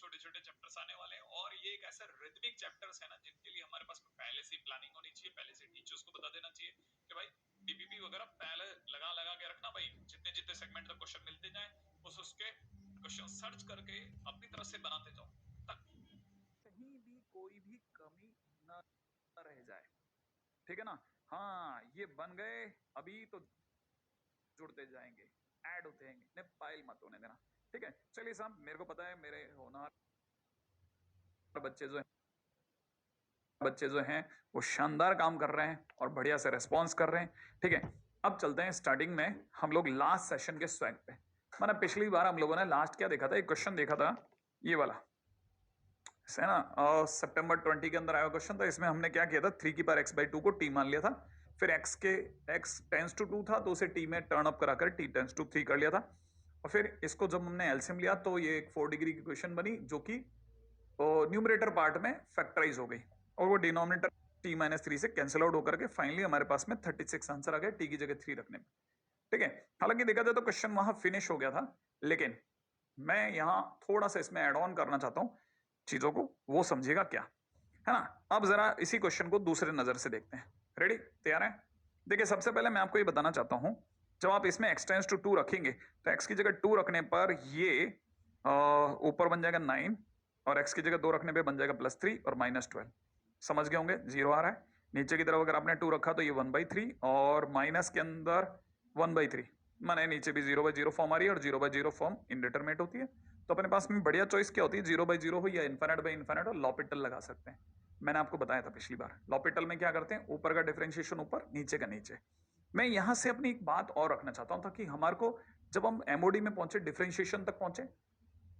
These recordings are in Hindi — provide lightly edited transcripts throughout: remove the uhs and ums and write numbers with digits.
छोटे छोटे चैप्टर्स आने वाले हैं, और ये एक ऐसा रिदमिक चैप्टर्स है ना जिनके लिए हमारे पास पहले से प्लानिंग होनी चाहिए, पहले से टीचर्स को बता देना चाहिए कि भाई पीपीपी वगैरह पहले लगा लगा के रखना, भाई जितने जितने सेगमेंट तक क्वेश्चन मिलते जाए उसके क्वेश्चन सर्च करके अपनी तरफ से बनाते जाओ ताकि कहीं भी कोई भी कमी ना रह जाए। ठीक है ना? हाँ, ये बन गए, अभी तो जुड़ते जाएंगे, ऐड होते जाएंगे, ने पाइल मत होने देना। ठीक है, चलिए साहब, मेरे को पता है मेरे होनहार बच्चे जो हैं वो शानदार काम कर रहे हैं और बढ़िया से रेस्पॉन्स कर रहे हैं। ठीक है, अब चलते हैं स्टार्टिंग में हम लोग लास्ट सेशन के स्वैग पे। माना पिछली बार हम लोगों ने लास्ट क्या देखा था, एक क्वेश्चन देखा था ये वाला है ना, सितंबर 20 के अंदर आया क्वेश्चन था। इसमें हमने क्या किया था, 3 की पावर x बाई 2 को t मान लिया था, फिर x टेंस टू 2 था तो उसे t में टर्न अप कराकर t टेंस टू 3 कर लिया था, और फिर इसको जब हमने एलसीएम लिया तो ये एक 4 डिग्री की क्वेश्चन बनी जो कि न्यूमरेटर पार्ट में फैक्टराइज हो गई और वो डिनोमिनेटर t माइनस 3 से कैंसिल आउट होकर के फाइनली हमारे पास में 36 आंसर आ गया t की जगह 3 रखने में। ठीक है, हालांकि देखा जाए तो क्वेश्चन वहां फिनिश हो गया था, लेकिन मैं यहां थोड़ा सा इसमें एड ऑन करना चाहता हूं चीजों को, वो समझिएगा क्या है ना। अब जरा इसी क्वेश्चन को दूसरे नजर से देखते हैं। रेडी, तैयार है? देखिए, सबसे पहले मैं आपको ये बताना चाहता हूं, जब आप इसमें x टेंस टू 2 रखेंगे तो x की जगह 2 रखने पर ये ऊपर बन जाएगा 9 और x की जगह 2 रखने पे बन जाएगा +3 और -12। समझ गए होंगे, 0 आ रहा है। नीचे की तरफ अगर आपने 2 रखा तो ये 1/3 और माइनस के अंदर 1/3, माने नीचे भी 0/0 फॉर्म आ रही है और 0/0 फॉर्म इंडिटरमिनेट होती है। तो अपने पास में बढ़िया चॉइस क्या होती है, 0/0 हो या इन्फिनिट बाई इन्फिनिट हो, लॉपिटल लगा सकते हैं। मैंने आपको बताया था पिछली बार, लॉपिटल में क्या करते हैं, ऊपर का डिफरेंशिएशन ऊपर, नीचे का नीचे। मैं यहां से अपनी एक बात और रखना चाहता हूं ताकि हमारे को जब हम एमओडी में पहुंचे, डिफरेंशिएशन तक पहुंचे,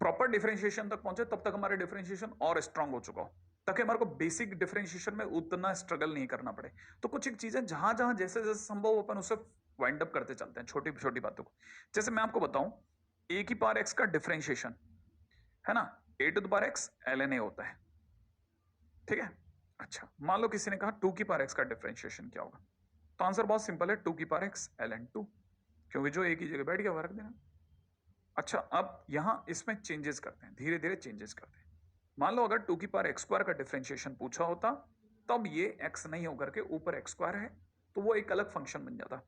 प्रॉपर डिफरेंशिएशन तक पहुंचे, तब तक हमारे डिफरेंशिएशन और स्ट्रांग हो चुका हो, ताकि हमारे को बेसिक डिफरेंशिएशन में उतना स्ट्रगल नहीं करना पड़े। तो कुछ एक चीजें जहां जहां जैसे जैसे संभव अपन उसे वाइंड अप करते चलते हैं, छोटी छोटी बातों को। जैसे मैं आपको बताऊं, ए की पावर एक्स का डिफरेंशिएशन है ना, a to the power x ln a होता है। ठीक है, अच्छा मान लो किसी ने कहा 2 की पावर एक्स का डिफरेंशिएशन क्या होगा, तो आंसर बहुत सिंपल है, 2 की पावर एक्स ln 2, क्योंकि जो ए की जगह बैठ गया वर्ग देना। अच्छा, अब यहां इसमें चेंजेस करते हैं, धीरे धीरे चेंजेस करते हैं। मान लो अगर 2 की पावर एक्स स्क्वायर का डिफरेंशिएशन पूछा होता, तब ये x नहीं होकर के ऊपर एक्स स्क्वायर है तो वो एक अलग फंक्शन बन जाता।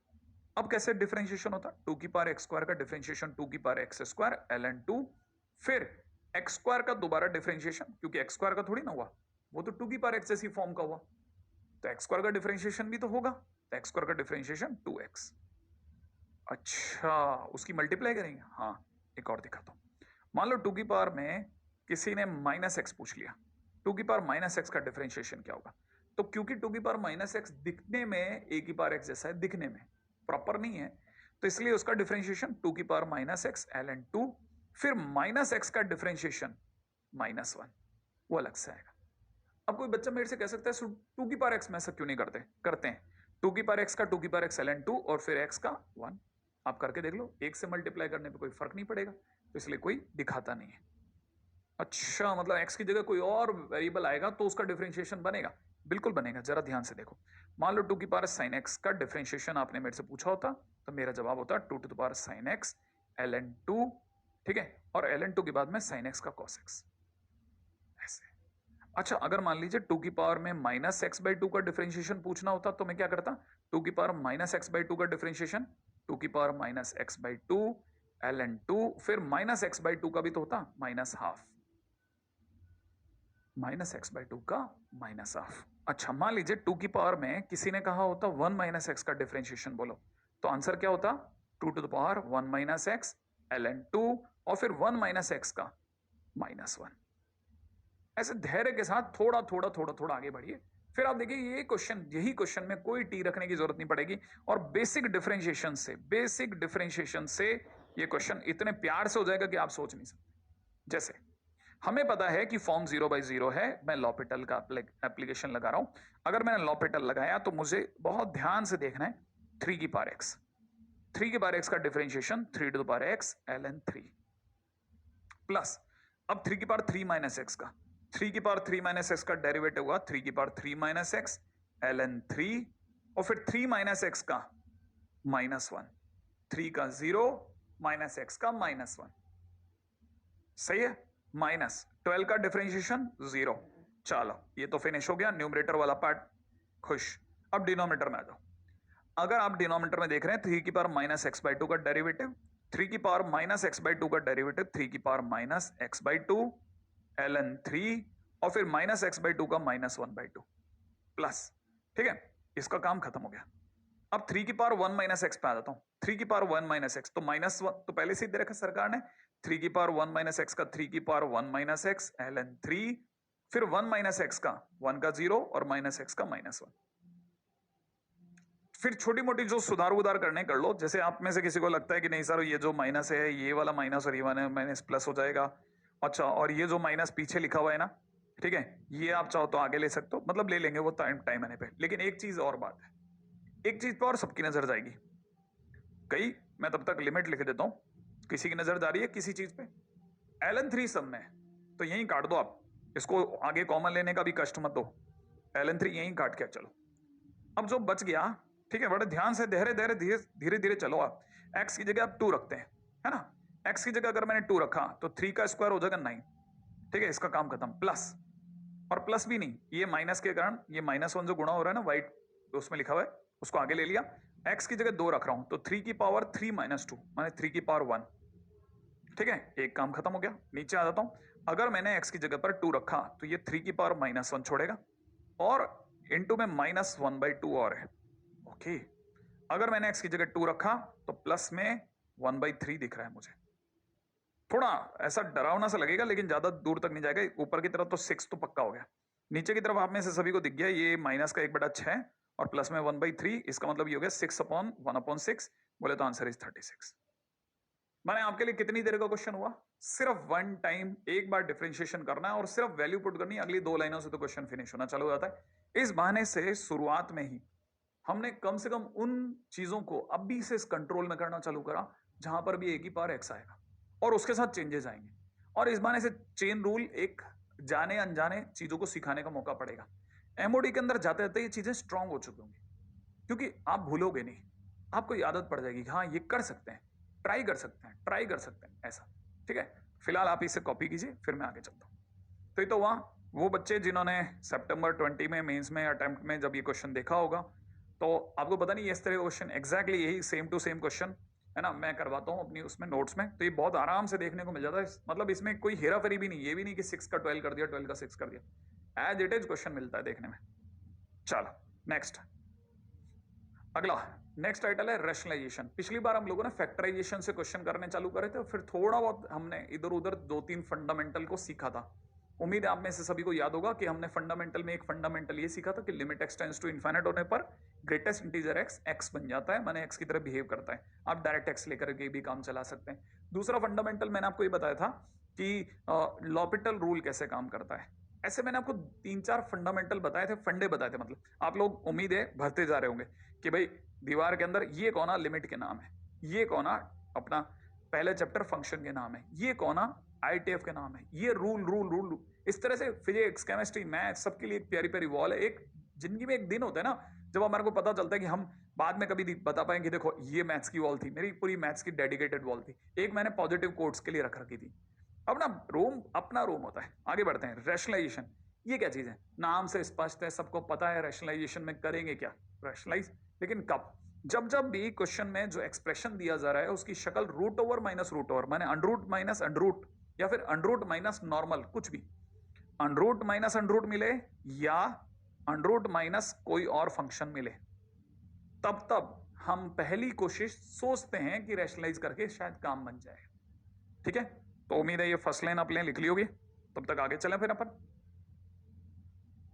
अब कैसे डिफरेंशिएशन होता, 2 की पावर एक्स स्क्वायर का डिफरेंशिएशन 2 की पावर एक्स स्क्वायर ln 2, फिर एक्स स्क्वायर का दोबारा डिफरेंशिएशन, क्योंकि एक्स स्क्वायर का थोड़ी ना हुआ, वो तो 2 की पावर एक्स जैसी फॉर्म का हुआ, तो एक्स स्क्वायर का डिफरेंशिएशन भी तो होगा, तो एक्स स्क्वायर का डिफरेंशिएशन 2x। अच्छा, उसकी मल्टीप्लाई करेंगे, हाँ एक और दिखाता हूं। मान लो 2 की पावर में किसी ने -x पूछ लिया, 2 की पावर -x का डिफरेंशिएशन क्या होगा, तो क्योंकि 2 की पावर -x दिखने में a की पावर x जैसा है, दिखने में प्रॉपर नहीं है, तो इसलिए उसका डिफरेंशिएशन 2 की पावर -x ln 2, फिर -x का डिफरेंशिएशन -1, वो अलग से आएगा। अब कोई बच्चा मेरे से कह सकता है 2 की पावर x में ऐसा क्यों नहीं करते, करते हैं 2 की पावर x का 2 की पावर x ln 2 और फिर x का 1, आप करके देख लो, एक से मल्टीप्लाई करने पे कोई फर्क नहीं पड़ेगा, तो इसलिए कोई दिखाता नहीं है। अच्छा, मतलब x की जगह कोई और वेरिएबल आएगा तो उसका डिफरेंशिएशन बनेगा, बिल्कुल बनेगा, जरा ध्यान से देखो। मान लो 2 की पावर sin x का डिफरेंशिएशन आपने मेरे से पूछा होता, तो मेरा जवाब होता 2 to the power sin x ln 2, ठीक है, और ln 2 के बाद में sin x का cos x, ऐसे। अच्छा, अगर मान लीजिए 2 की पावर में -x/2 का डिफरेंशिएशन पूछना होता तो मैं क्या करता, 2 की पावर -x/2 का डिफरेंशिएशन 2 की पावर -x/2 ln 2, फिर -x/2 का भी तो होता -12, -x/2 का -12। अच्छा, मान लीजिए 2 की पावर में किसी ने कहा होता 1 - x का डिफरेंशिएशन बोलो, तो आंसर क्या होता 2 to the power 1 - x ln 2 और फिर 1 - x का -1। ऐसे धैर्य के साथ थोड़ा थोड़ा थोड़ा थोड़ा आगे बढ़िए, फिर आप देखिए ये क्वेश्चन, यही क्वेश्चन में कोई टी रखने की जरूरत नहीं पड़ेगी, और बेसिक डिफरेंशिएशन से ये क्वेश्चन इतने प्यार से हो जाएगा कि आप सोच नहीं सकते। जैसे हमें पता है कि फॉर्म 0/0 है, मैं लॉपिटल का एप्लीकेशन लगा रहा हूं, अगर मैंने लॉपिटल लगाया तो मुझे बहुत ध्यान से देखना है 3 की पावर x, 3 की पावर x का differentiation 3 to the power x ln 3 plus, अब 3 की पावर 3 माइनस एक्स का, 3 की पावर 3 माइनस एक्स का डेरिवेटिव हुआ 3 की पावर 3 माइनस एक्स ln 3, और फिर 3 माइनस एक्स का -1, 3 का 0 माइनस एक्स का -1, सही है, माइनस 12 का डिफरेंशिएशन 0। चलो ये तो फिनिश हो गया, न्यूमरेटर वाला पार्ट खुश। अब डिनोमिनेटर में आ जाओ। अगर आप डिनोमिनेटर में देख रहे हैं 3 की power minus x by two का डेरिवेटिव, 3 की power minus x by two का डेरिवेटिव 3 की power minus x by two ln 3 और फिर माइनस एक्स बाई टू का माइनस 1 बाई टू प्लस। ठीक है, इसका काम खत्म हो गया। अब 3 की पावर 1 माइनस एक्स पे आ जाता हूं। 3 की पावर 1 माइनस एक्स तो माइनस 1 तो पहले से ही दे रखा सरकार ने। 3 की पावर 1 माइनस एक्स का 3 की पावर 1 माइनस एक्स ln 3, फिर 1 माइनस एक्स का 1 का 0 और माइनस एक्स का माइनस 1। फिर छोटी मोटी जो सुधार उधार करने कर लो। जैसे आप में से किसी को लगता है कि नहीं सर ये जो माइनस है ये वाला माइनस और ये वाला माइनस प्लस हो जाएगा, अच्छा और ये जो माइनस पीछे लिखा हुआ है ना, ठीक है, ये आप चाहो तो आगे ले सकते हो, मतलब ले लेंगे वो टाइम आने पे। लेकिन एक चीज और बात है, एक चीज पर और सबकी नजर जाएगी। कई मैं तब तक लिमिट लिख देता हूं, किसी की नजर जा रही है किसी चीज पे ln 3 सब में, तो यहीं काट दो आप इसको, आगे कॉमन लेने का भी कष्ट मत दो, ln 3 यहीं काट के चलो। अब जो बच गया, ठीक है, बड़े ध्यान से धीरे धीरे चलो। आप x की जगह आप 2 रखते हैं, है ना। x की जगह अगर मैंने 2 रखा तो 3 का स्क्वायर हो जाएगा 9। ठीक है, इसका काम खत्म। प्लस, और प्लस भी नहीं, ये माइनस के कारण ये माइनस 1 जो गुणा हो रहा है ना व्हाइट उसमें लिखा हुआ है, उसको आगे ले लिया। x की जगह 2 रख रहा हूं तो 3 की पावर 3 माइनस 2 माने 3 की पावर 1। ठीक है, एक काम खत्म हो गया। नीचे आ जाता हूं। अगर मैंने x की जगह पर 2 रखा तो ये 3 की पावर माइनस 1 छोड़ेगा और इनटू में माइनस 1 बाई 2 और है। ओके, अगर मैंने x की जगह 2 रखा तो प्लस में 1 बाई 3 दिख रहा है मुझे। थोड़ा ऐसा डरावना सा लगेगा लेकिन ज्यादा दूर तक नहीं जाएगा। ऊपर की तरफ तो 6 तो पक्का हो गया, नीचे की तरफ आप में से सभी को दिख गया ये माइनस का 1/6 और प्लस में 1 बाई 3। इसका मतलब ये हो गया 6/1/6। बोले तो आंसर इज 36। मैंने आपके लिए कितनी देर का क्वेश्चन हुआ? सिर्फ 1 टाइम, एक बार डिफरेंशिएशन करना है और सिर्फ वैल्यू पुट करनी है, अगली 2 लाइनों से तो क्वेश्चन फिनिश होना चालू हो जाता है। इस बहाने से शुरुआत में ही हमने कम से कम उन चीजों को अभी से कंट्रोल में करना चालू करा जहां पर भी एक ही पावर एक्स आएगा और उसके साथ चेंजेस आएंगे। और इस बहाने से चेन रूल, एक जाने अनजाने चीजों को सिखाने का मौका पड़ेगा। एमओडी के अंदर जाते जाते ये चीजें स्ट्रांग हो चुकी होंगी, क्योंकि आप भूलोगे नहीं, आपको आदत पड़ जाएगी कि हाँ ये कर सकते हैं, ट्राई कर सकते हैं, ट्राई कर सकते हैं ऐसा। ठीक है, फिलहाल आप इसे कॉपी कीजिए, फिर मैं आगे चलता हूँ। तो ये तो वहां वो बच्चे जिन्होंने सितंबर 20 में मेंस में अटेम्प्ट में जब ये क्वेश्चन देखा होगा तो आपको पता नहीं इस तरह का क्वेश्चन एग्जैक्टली यही सेम टू सेम क्वेश्चन है ना, मैं करवाता हूँ अपनी उसमें नोट्स में, तो ये बहुत आराम से देखने को मिल जाता है। मतलब इसमें कोई हेरा फेरी भी नहीं, ये भी नहीं कि 6 का 12 कर दिया, 12 का 6 कर दिया, एज इट इज क्वेश्चन मिलता है देखने में। चलो नेक्स्ट, अगला नेक्स्ट टाइटल है रैशनलाइजेशन। पिछली बार हम लोगों ने फैक्टराइजेशन से क्वेश्चन करने चालू करे थे और फिर थोड़ा बहुत हमने इधर उधर 2-3 फंडामेंटल को सीखा था। उम्मीद है आप में से सभी को याद होगा कि हमने फंडामेंटल में एक फंडामेंटल ये सीखा था कि limit x tends to infinite होने पर ग्रेटेस्ट इंटीजर एक्स एक्स बन जाता है, माने एक्स की तरह बिहेव करता है। आप डायरेक्ट एक्स लेकर के भी काम चला सकते हैं। दूसरा फंडामेंटल मैंने आपको ये बताया था कि लॉपिटल रूल कैसे काम करता है। ऐसे मैंने आपको 3-4 फंडामेंटल बताए थे, फंडे बताए थे, मतलब आप लोग उम्मीद है भरते जा रहे होंगे कि भाई दीवार के अंदर ये कोना लिमिट के नाम है, ये कोना अपना पहले चैप्टर फंक्शन के नाम है, ये कोना आईटीएफ के नाम है, ये रूल रूल रूल। इस तरह से फिजिक्स केमिस्ट्री मैथ सबके लिए एक प्यारी प्यारी वॉल है। एक जिंदगी में एक दिन होता है ना जब हमारे को पता चलता है कि हम बाद में कभी बता पाएंगे देखो ये मैथ्स की वॉल थी, मेरी पूरी मैथ्स की डेडिकेटेड वॉल थी, एक मैंने पॉजिटिव कोट्स के लिए रख रखी थी। अपना रूम अपना रूम होता है। आगे बढ़ते हैं, रैशनलाइजेशन ये क्या चीज है? नाम से स्पष्ट है, सबको पता है रैशनलाइजेशन में करेंगे क्या, रैशनलाइज। लेकिन कब? जब जब भी क्वेश्चन में जो एक्सप्रेशन दिया जा रहा है उसकी शक्ल root over minus root over माने अंडरूट माइनस अंडरूट या फिर अंडरूट माइनस नॉर्मल, कुछ भी अंडरूट माइनस अंडरूट मिले या अंडरूट माइनस कोई और फंक्शन मिले, तब तब हम पहली कोशिश सोचते हैं कि रैशनलाइज करके शायद काम बन जाए। ठीक है, तो उम्मीद है ये फर्स्ट लाइन आपने लिख ली होगी। तब तक आगे चलें फिर अपन।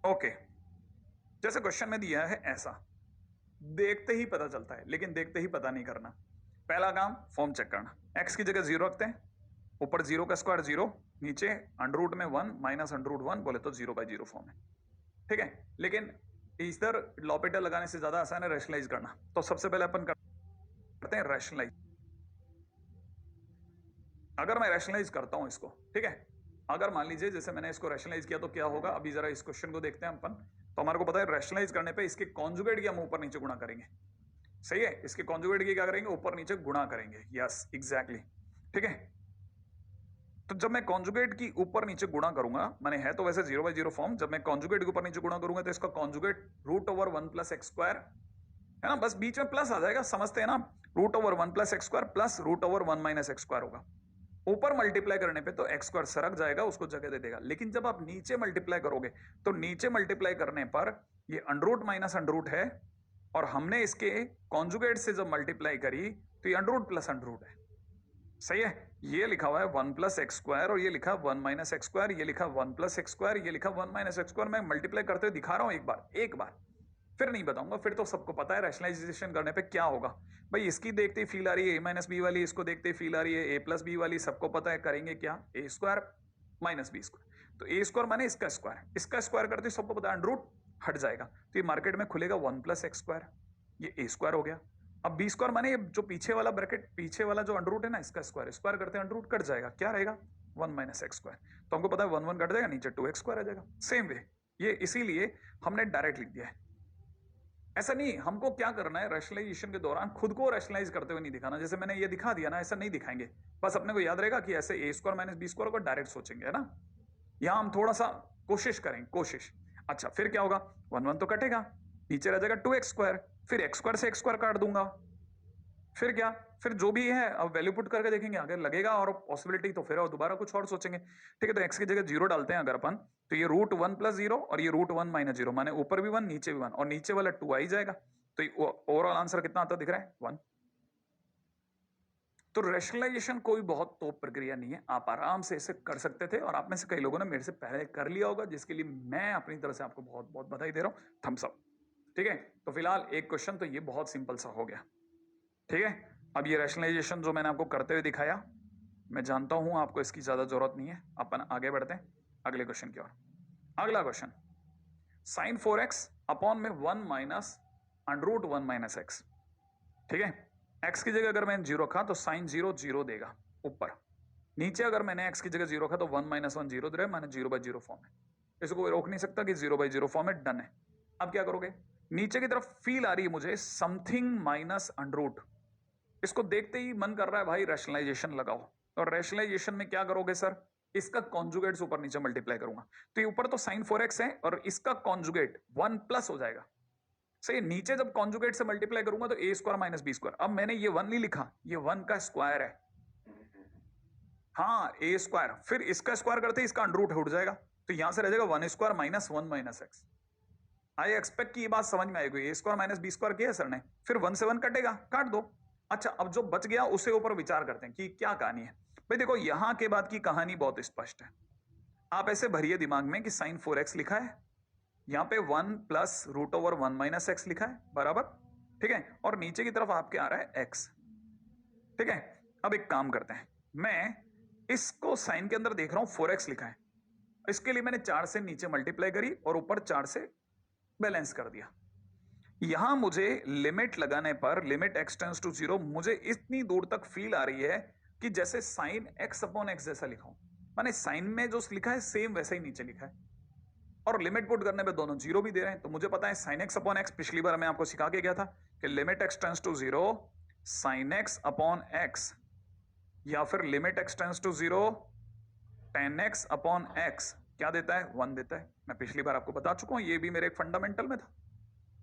ओके, जैसे क्वेश्चन में दिया है ऐसा, देखते ही पता चलता है लेकिन देखते ही पता नहीं करना। पहला काम फॉर्म चेक करना, एक्स की जगह 0 रखते हैं, ऊपर 0 का स्क्वायर 0, नीचे अंडररूट में 1 माइनस अंडररूट 1, बोले तो 0/0 फॉर्म है। ठीक है, लेकिन इधर लॉपिटल लगाने से ज्यादा आसान है रैशनलाइज करना। तो सबसे पहले अपन करते हैं रैशनलाइज। अगर मैं रैशनलाइज करता हूं इसको, ठीक है, अगर मान लीजिए जैसे मैंने इसको रैशनलाइज किया तो क्या होगा, अभी जरा इस क्वेश्चन को देखते हैं अपन। तो हमारे को पता है रैशनलाइज करने पे इसके कॉन्जुगेट की हम ऊपर नीचे गुणा करेंगे। सही है, इसके कॉन्जुगेट की क्या करेंगे, ऊपर नीचे गुणा करेंगे। Yes exactly. ठीक है, तो जब मैं कॉन्जुगेट की ऊपर नीचे गुणा करूंगा, माने है तो वैसे 0/0 फॉर्म, जब मैं कॉन्जुगेट के ऊपर नीचे गुणा करूंगा तो इसका कॉन्जुगेट √1 + x² है ना, बस बीच में प्लस आ जाएगा, समझते हैं ना, √1 + x² प्लस √1 - x² होगा। ऊपर मल्टीप्लाई करने पे तो x² सरक जाएगा, उसको जगह दे देगा। लेकिन जब आप नीचे मल्टीप्लाई करोगे तो नीचे मल्टीप्लाई करने पर ये अंडरूट माइनस अंडरूट है, और हमने इसके कॉन्जुगेट से जब मल्टीप्लाई करी तो ये अंडरूट प्लस अंडरूट है। सही है, ये लिखा हुआ है 1 + x², और ये लिखा 1 - x², ये लिखा 1 + x², ये लिखा 1 - x²। मैं मल्टीप्लाई करते हुए दिखा रहा हूं एक बार, फिर नहीं बताऊंगा, फिर तो सबको पता है रैशनलाइजेशन करने पे क्या होगा। भाई इसकी देखते ही फील आ रही है a - b वाली, इसको देखते ही फील आ रही है a + b वाली, सबको पता है करेंगे क्या, a² - b²। तो a² माने इसका स्क्वायर करते ही सबको पता है अंडरूट हट जाएगा, तो ये मार्केट में खुलेगा 1 + x², ये a² हो गया। अब b² माने जो पीछे वाला ब्रैकेट, पीछे वाला जो अंडरूट है ना, इसका स्क्वायर करते हैं अंडरूट कट जाएगा, क्या रहेगा 1 - x²। तो हमको पता है 1 1 कट जाएगा, नीचे 2x² आ जाएगा। सेम वे ये, इसीलिए हमने डायरेक्ट लिख दिया है। ऐसा नहीं, हमको क्या करना है, रैशनलाइजेशन के दौरान खुद को रैशनलाइज करते हुए नहीं दिखाना, जैसे मैंने ये दिखा दिया ना, ऐसा नहीं दिखाएंगे। बस अपने को याद रहेगा कि ऐसे a² - b² को डायरेक्ट सोचेंगे, है ना। यहां हम थोड़ा सा कोशिश करेंगे, कोशिश। अच्छा फिर क्या होगा, 1 1 तो कटेगा, नीचे रह जाएगा 2x², फिर x² से x² काट दूंगा, फिर क्या, फिर जो भी है अब वैल्यू पुट करके देखेंगे, अगर लगेगा और पॉसिबिलिटी तो फिर और दोबारा कुछ और सोचेंगे। ठीक है, तो x की जगह 0 डालते हैं अगर अपन, तो ये √1 + 0 और ये √1 - 0, माने ऊपर भी 1 नीचे भी 1, और नीचे वाला 2 आ ही जाएगा। तो ओवरऑल आंसर कितना आता दिख रहा है 1। तो रैशनलाइजेशन कोई बहुत तोप प्रक्रिया नहीं है, आप आराम से इसे कर सकते थे, और आप में से कई लोगों ने मेरे से पहले कर लिया होगा, जिसके लिए मैं अपनी तरफ से आपको बहुत बहुत बधाई दे रहा हूं, थम्स अप। ठीक है, तो फिलहाल एक क्वेश्चन तो ये बहुत सिंपल सा हो गया। ठीक है, अब ये रैशनलाइजेशन जो मैंने आपको करते हुए दिखाया, मैं जानता हूं आपको इसकी ज्यादा जरूरत नहीं है, अपन आगे बढ़ते हैं अगले क्वेश्चन की ओर। अगला क्वेश्चन, sin 4x अपॉन में 1 माइनस √1 - x। ठीक है, x की जगह अगर मैंने 0 रखा तो sin 0 0 देगा ऊपर, नीचे अगर मैंने x की जगह 0 रखा तो 1 - 1 0 दे रहा है, माने 0/0 फॉर्म है, इसको कोई रोक नहीं सकता कि 0/0 फॉर्म है, डन है। अब क्या करोगे, नीचे की तरफ फील आ रही है मुझे समथिंग माइनस अंडरूट, इसको देखते ही मन कर रहा है भाई रैशनलाइजेशन लगाओ। और रैशनलाइजेशन में क्या करोगे सर, इसका कॉन्जुगेट ऊपर नीचे मल्टीप्लाई करूंगा, तो ये ऊपर तो sin 4x है और इसका कॉन्जुगेट 1 प्लस हो जाएगा। सही, नीचे जब कॉन्जुगेट से मल्टीप्लाई करूंगा तो a² - b²। अब मैंने ये 1 नहीं लिखा, ये 1 का स्क्वायर है, हाँ a², फिर इसका स्क्वायर करते ही इसका अंडरूट उठ जाएगा, तो यहां से रह जाएगा 1² - 1 - x। आई एक्सपेक्ट की ये बात समझ में आएगी, a² - b² किया सर ने, फिर 1 से 1 कटेगा, काट दो। अच्छा, अब जो बच गया उसके ऊपर विचार करते हैं कि क्या कहानी है। भाई देखो, यहां के बाद की कहानी बहुत स्पष्ट है, आप ऐसे भरिए दिमाग में कि sin 4x लिखा है, यहां पे 1 + √1 - x लिखा है बराबर। ठीक है, और नीचे की तरफ आपके आ रहा है x। ठीक है, अब एक काम करते हैं, मैं इसको साइन के अंदर देख रहा हूं 4x लिखा है, इसके लिए मैंने 4 से नीचे मल्टीप्लाई करी और ऊपर 4 से बैलेंस कर दिया। यहां मुझे लिमिट लगाने पर, लिमिट x टेंड्स टू 0, मुझे इतनी दूर तक फील आ रही है कि जैसे sin x/x जैसा लिखा हूं, माने साइन में जो लिखा है सेम वैसा ही नीचे लिखा है, और लिमिट पुट करने पे दोनों 0 भी दे रहे हैं। तो मुझे पता है sin x/x, पिछली बार मैं आपको सिखा के गया था कि limit x tends to 0 sin x/x, या फिर limit x tends to 0 tan x/x क्या देता है, 1 देता है। मैं पिछली बार आपको बता चुका हूं, ये भी मेरे एक फंडामेंटल में था।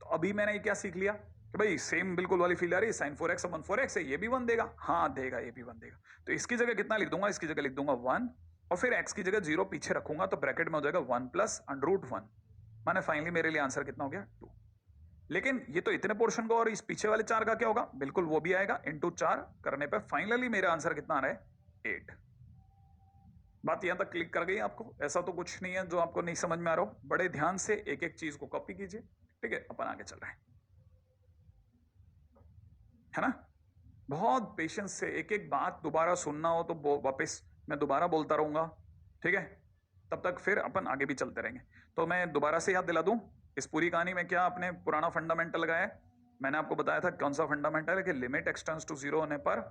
तो अभी मैंने ये क्या सीख लिया कि भाई सेम बिल्कुल वाली फील आ रही है, sin 4x/4x है, ये भी 1 देगा, हाँ देगा, ये भी 1 देगा। तो इसकी जगह कितना लिख दूंगा, इसकी जगह लिख दूंगा 1, और फिर x की जगह 0 पीछे रखूंगा तो ब्रैकेट में हो जाएगा 1 + √1, माने फाइनली मेरे लिए आंसर कितना हो गया 2। लेकिन ये तो इतने पोर्शन का, और इस पीछे वाले 4 का क्या होगा, बिल्कुल वो भी आएगा, इंटू 4 करने पर फाइनली मेरा आंसर कितना आ रहा है 8। बात यहां तक क्लिक कर गई आपको, ऐसा तो कुछ नहीं है जो आपको नहीं समझ में आ रहा हो। बड़े ध्यान से एक एक चीज को कॉपी कीजिए। ठीक है, अपन आगे चल रहे हैं, है ना। बहुत पेशेंस से एक एक बात दोबारा सुनना हो तो वापस मैं दोबारा बोलता रहूंगा। ठीक है, तब तक फिर अपन आगे भी चलते रहेंगे। तो मैं दोबारा से याद दिला दूं, इस पूरी कहानी में क्या आपने पुराना फंडामेंटल लगाया है। मैंने आपको बताया था कौन सा फंडामेंटल है, कि लिमिट x टेंड्स टू 0 होने पर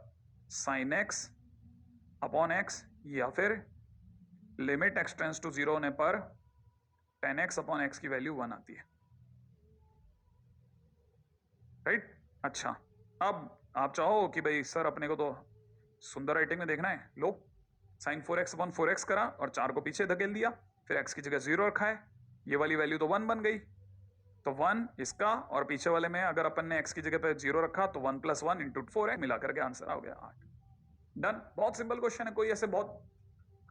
sin x/x, या फिर लिमिट x टेंड्स टू 0 होने पर tan x/x की वैल्यू 1 आती है। राइट, अच्छा, अब आप चाहो कि भाई सर अपने को तो सुंदर राइटिंग में देखना है, लो साइन 4x/4x करा और 4 को पीछे धकेल दिया, फिर x की जगह 0 रखा है, ये वाली वैल्यू तो 1 बन गई, तो 1 इसका, और पीछे वाले में अगर अपन ने x की जगह पे 0 रखा तो 1 + 1 × 4 है, मिलाकर के आंसर आ गया 8। डन। बहुत सिंपल क्वेश्चन है, कोई ऐसे बहुत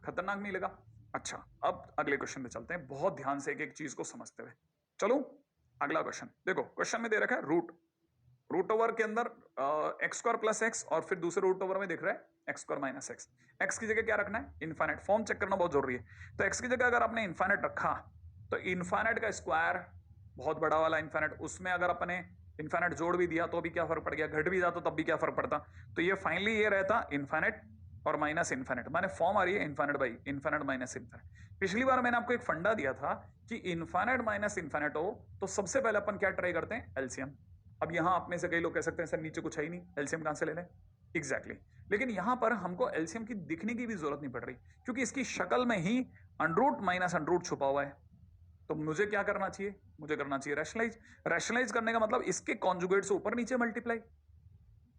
खतरनाक नहीं लगा। अच्छा, अब अगले क्वेश्चन पे चलते हैं, बहुत ध्यान से एक एक चीज को समझते हुए। चलो अगला क्वेश्चन देखो, क्वेश्चन में दे रखा है रूट ओवर के अंदर x² + x, और फिर दूसरे रूट ओवर में दिख रहा है x² - x। x की जगह क्या रखना है? इनफाइनाइट। फॉर्म चेक करना बहुत जरूरी है। तो x की जगह अगर आपने इनफाइनाइट रखा तो इनफाइनाइट का स्क्वायर, बहुत बड़ा वाला इनफाइनाइट, उसमें अगर अपने इनफाइनाइट जोड़ भी दिया तो भी क्या फर्क पड़ गया, घट भी जाता तब भी क्या फर्क पड़ता। तो ये फाइनली ये रहता इनफाइनाइट और माइनस इनफाइनाइट, माने फॉर्म आ रही है infinite by infinite minus infinite. पिछली बार मैंने आपको एक फंडा दिया था कि इनफाइनाइट माइनस इनफाइनाइट हो तो सबसे पहले अपन क्या ट्राई करते हैं? एलसीएम। अब यहां आप में से कई लोग कह सकते हैं सर नीचे कुछ है ही नहीं, एलसीएम कहां से ले लें? एग्जैक्टली। लेकिन यहां पर हमको एलसीएम की दिखने की भी जरूरत नहीं पड़ रही, क्योंकि इसकी शक्ल में ही अंडरूट माइनस अंडरूट छुपा हुआ है। तो मुझे क्या करना चाहिए? मुझे करना चाहिए रैशनलाइज। रैशनलाइज करने का मतलब इसके कॉन्जुगेट से ऊपर नीचे मल्टीप्लाई।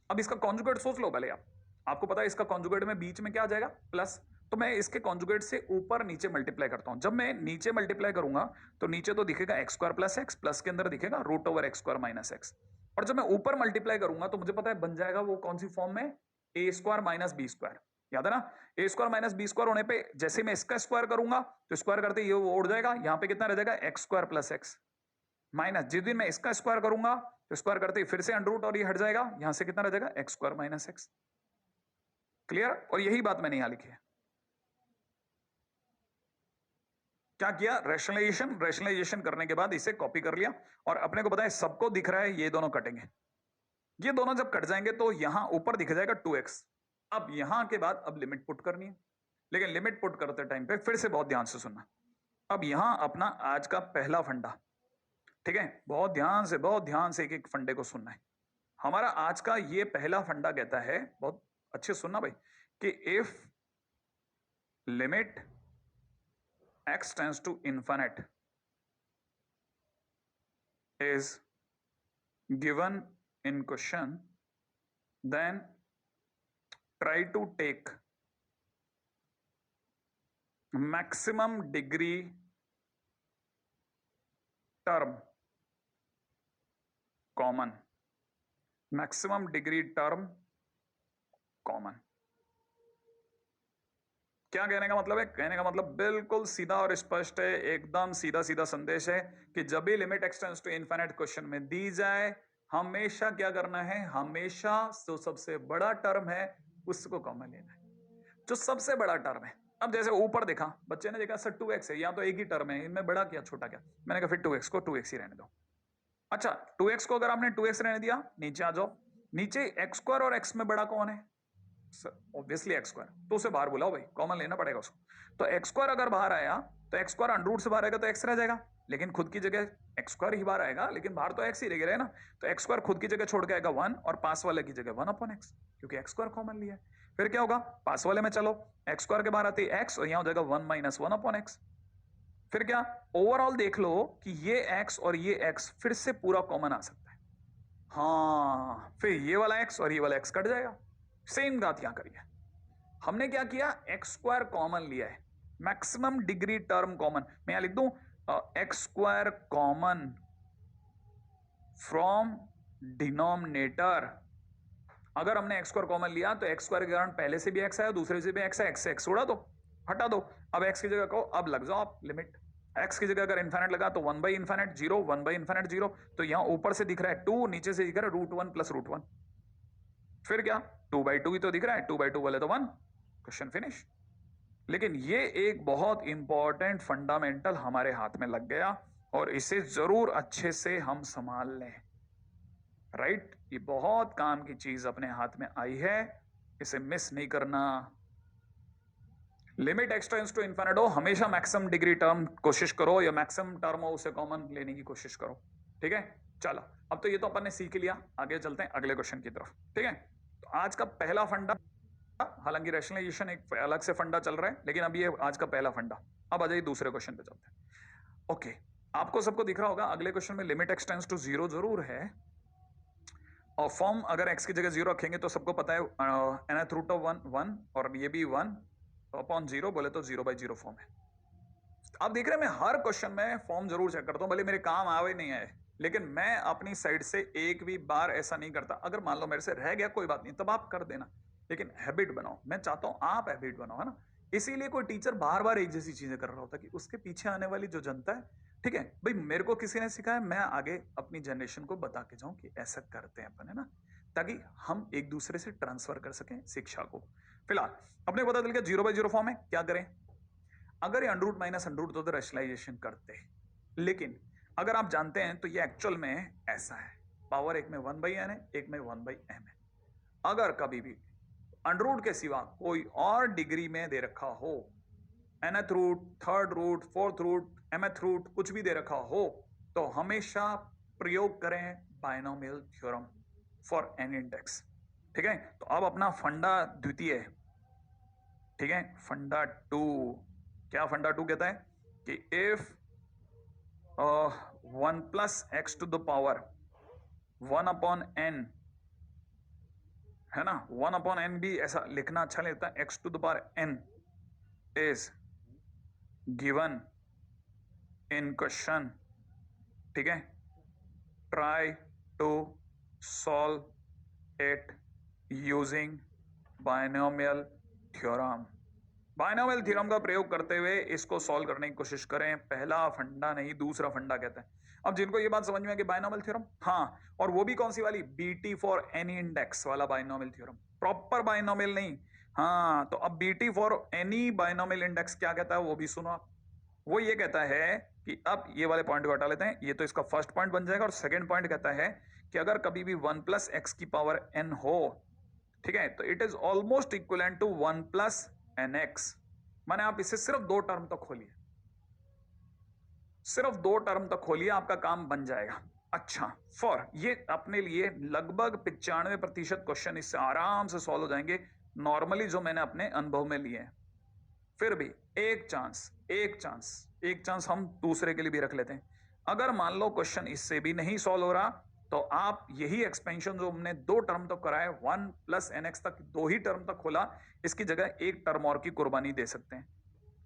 अब इसका कॉन्जुगेट सोच लो पहले आपको पता है इसका कॉन्जुगेट में बीच में क्या आ जाएगा? प्लस। तो मैं इसके कॉन्जुगेट से ऊपर नीचे मल्टीप्लाई करता हूं। जब मैं नीचे मल्टीप्लाई करूंगा तो नीचे तो दिखेगा x² + x, प्लस के अंदर दिखेगा √x² - x। और जब मैं ऊपर मल्टीप्लाई करूंगा तो मुझे पता है बन जाएगा वो कौन सी फॉर्म में? a² - b²। याद है ना? a² - b² होने पे जैसे मैं इसका स्क्वायर करूंगा तो स्क्वायर करते ये वो उड़ जाएगा, यहां पे कितना रह जाएगा? x² + x माइनस, जिस दिन मैं इसका स्क्वायर करूंगा तो स्क्वायर करते ही फिर से अंडर रूट और ये हट जाएगा, यहां से कितना रह जाएगा? x² - x। क्लियर? और यही बात मैंने यहां लिखी है। क्या किया? रैशनलाइजेशन करने के बाद इसे कॉपी कर लिया, और अपने को पता है सबको दिख रहा है ये दोनों कटेंगे। ये दोनों जब कट जाएंगे तो यहां ऊपर दिख जाएगा 2x। अब यहां के बाद अब लिमिट पुट करनी है, लेकिन लिमिट पुट करते टाइम पे फिर से बहुत ध्यान से सुनना। अब यहां अपना आज का पहला फंडा, ठीक है? बहुत ध्यान से एक एक फंडे को सुनना है। हमारा आज का ये पहला फंडा कहता है, बहुत अच्छे सुनना भाई, कि if limit x tends to infinite is given in question, then try to take maximum degree term common, maximum degree term common। क्या कहने का मतलब है? कहने का मतलब बिल्कुल सीधा और स्पष्ट है, एकदम सीधा सीधा संदेश है कि जब भी limit x tends to infinite question में दी जाए, हमेशा क्या करना है? हमेशा जो सबसे बड़ा टर्म है उसको कॉमन लेना है, जो सबसे बड़ा टर्म है। अब जैसे ऊपर देखा, बच्चे ने देखा सर 2x है, यहाँ तो एक ही टर्म है, इनमें बड़ा क्या छोटा क्या? मैंने कहा फिर 2x को 2x ही रहने दो। अच्छा, 2x को अगर आपने 2x रहने दिया, नीचे आ जाओ। नीचे x² और x में बड़ा कौन है? ऑब्वियसली x², तो उसे बाहर बुलाओ भाई, कॉमन लेना पड़ेगा उसको। तो x² अगर बाहर आया तो x² अंडर रूट से बाहर आएगा तो x रह जाएगा, लेकिन खुद की जगह x² ही बाहर आएगा, लेकिन बाहर तो x ही रह गया ना। तो x² खुद की जगह छोड़ के आएगा 1, और पास वाले की जगह 1/x, क्योंकि x² कॉमन लिया है। फिर क्या होगा? पास वाले में चलो, x² के बाहर आते ही x, और यहां हो जाएगा 1 - 1/x। फिर क्या? ओवरऑल देख लो कि ये x और ये x फिर से पूरा कॉमन आ सकता है। हाँ, फिर ये वाला x और ये वाला x कट जाएगा। सेम बात यहां करिए। हमने क्या किया? x² कॉमन लिया है, मैक्सिमम डिग्री टर्म कॉमन। मैं यहां लिख दूं x² कॉमन फ्रॉम डिनोमिनेटर। अगर हमने x² कॉमन लिया तो x² के कारण पहले से भी x है, दूसरे से भी x है, x से x उड़ा दो, हटा दो। अब x की जगह कहो, अब लग जाओ आप लिमिट। x की जगह अगर इनफिनिट लगा तो 1/∞ 0, 1/∞ 0। तो यहां ऊपर से दिख रहा है 2, नीचे से दिख रहा है √1 + √1। फिर क्या? 2/2 ही तो दिख रहा है, 2/2 वाले तो 1। Question finish. लेकिन ये एक बहुत इंपॉर्टेंट फंडामेंटल हमारे हाथ में लग गया, और इसे जरूर अच्छे से हम संभाल लें। राइट? ये बहुत काम की चीज अपने हाथ में आई है, इसे मिस नहीं करना। Limit x tends to infinite हो, हमेशा मैक्सिमम डिग्री टर्म कोशिश करो, या मैक्सिमम टर्म हो उसे कॉमन लेने की कोशिश करो। ठीक है? चलो, अब तो ये तो अपन ने सीख लिया, आगे चलते हैं अगले क्वेश्चन की तरफ। ठीक है? तो आज का पहला फंडा, हालांकि रैशनलाइजेशन एक अलग से फंडा चल रहा है, लेकिन अब ये आज का पहला फंडा। अब आ जाइए दूसरे क्वेश्चन पे चलते हैं। ओके, आपको सबको दिख रहा होगा अगले क्वेश्चन में लिमिट x टेंड्स टू 0 जरूर है, और फॉर्म अगर x की जगह 0 रखेंगे तो सबको पता है nth रूट ऑफ 1 1, और ये भी 1, तो अपॉन 0 बोले तो 0/0 फॉर्म है। आप देख रहे हैं मैं हर क्वेश्चन में फॉर्म जरूर चेक करता हूं, भले मेरे काम आवे नहीं आए, लेकिन मैं अपनी साइड से एक भी बार ऐसा नहीं करता। अगर मान लो मेरे से रह गया कोई बात नहीं, तब आप कर देना, लेकिन हैबिट बनाओ। मैं चाहता हूं आप हैबिट बनाओ, है ना। इसीलिए कोई टीचर बार बार एक जैसी चीजें कर रहा होता कि उसके पीछे आने वाली जो जनता है, ठीक है भाई, मेरे को किसी ने सिखाया, मैं आगे अपनी जनरेशन को बता के जाऊं कि ऐसा करते हैं अपन, है ना, ताकि हम एक दूसरे से ट्रांसफर कर सकें शिक्षा को। फिलहाल अपने को पता चल गया 0/0 फॉर्म है। क्या करें? अगर ये under root minus under root तो रेशनलाइजेशन करते हैं, लेकिन अगर आप जानते हैं तो ये एक्चुअल में ऐसा है, पावर एक में 1/n है, एक में 1/m है। अगर कभी भी अंडर रूट के सिवा कोई और डिग्री में दे रखा हो, nth root, third root, fourth root, mth root, कुछ भी दे रखा हो, तो हमेशा प्रयोग करें binomial theorem for n index. ठीक है, तो अब अपना फंडा द्वितीय, ठीक है, फंडा 2, क्या फंडा 2 कहता है कि if 1 plus x to the power 1/n, है ना, 1/n भी ऐसा लिखना अच्छा लगता है, x to the power n is given in question, ठीक है, try to solve it using binomial theorem। Binomial theorem का प्रयोग करते हुए इसको सॉल्व करने की कोशिश करें। पहला फंडा नहीं, दूसरा फंडा कहते हैं। अब जिनको ये बात समझ में है कि बायनोमियल थ्योरम, हाँ, और वो भी कौन सी वाली, बीटी फॉर एनी इंडेक्स वाला बायनोमियल थ्योरम, प्रॉपर बायनोमियल नहीं। हाँ, तो अब BT for any binomial index क्या कहता है वो भी सुनो आप। वो ये कहता है कि अब ये वाले पॉइंट को हटा लेते हैं, ये तो इसका फर्स्ट पॉइंट बन जाएगा, और सेकेंड पॉइंट कहता है कि अगर कभी भी 1 प्लस एक्स की पावर n हो, ठीक है, तो it is almost equivalent to 1 plus n x. माने आप इसे सिर्फ 2 टर्म तक खोलिए, सिर्फ 2 टर्म तक खोलिए, आपका काम बन जाएगा। अच्छा, फॉर ये अपने लिए लगभग 95% क्वेश्चन इससे आराम से सॉल्व हो जाएंगे, नॉर्मली जो मैंने अपने अनुभव में लिए हैं। फिर भी एक चांस हम दूसरे के लिए भी रख लेते हैं। अगर मान लो क्वेश्चन इससे भी नहीं सॉल्व हो रहा, तो आप यही एक्सपेंशन जो हमने 2 टर्म तक कराए, 1 प्लस एन एक्स तक 2 ही टर्म तक खोला, इसकी जगह एक टर्म और की कुर्बानी दे सकते हैं,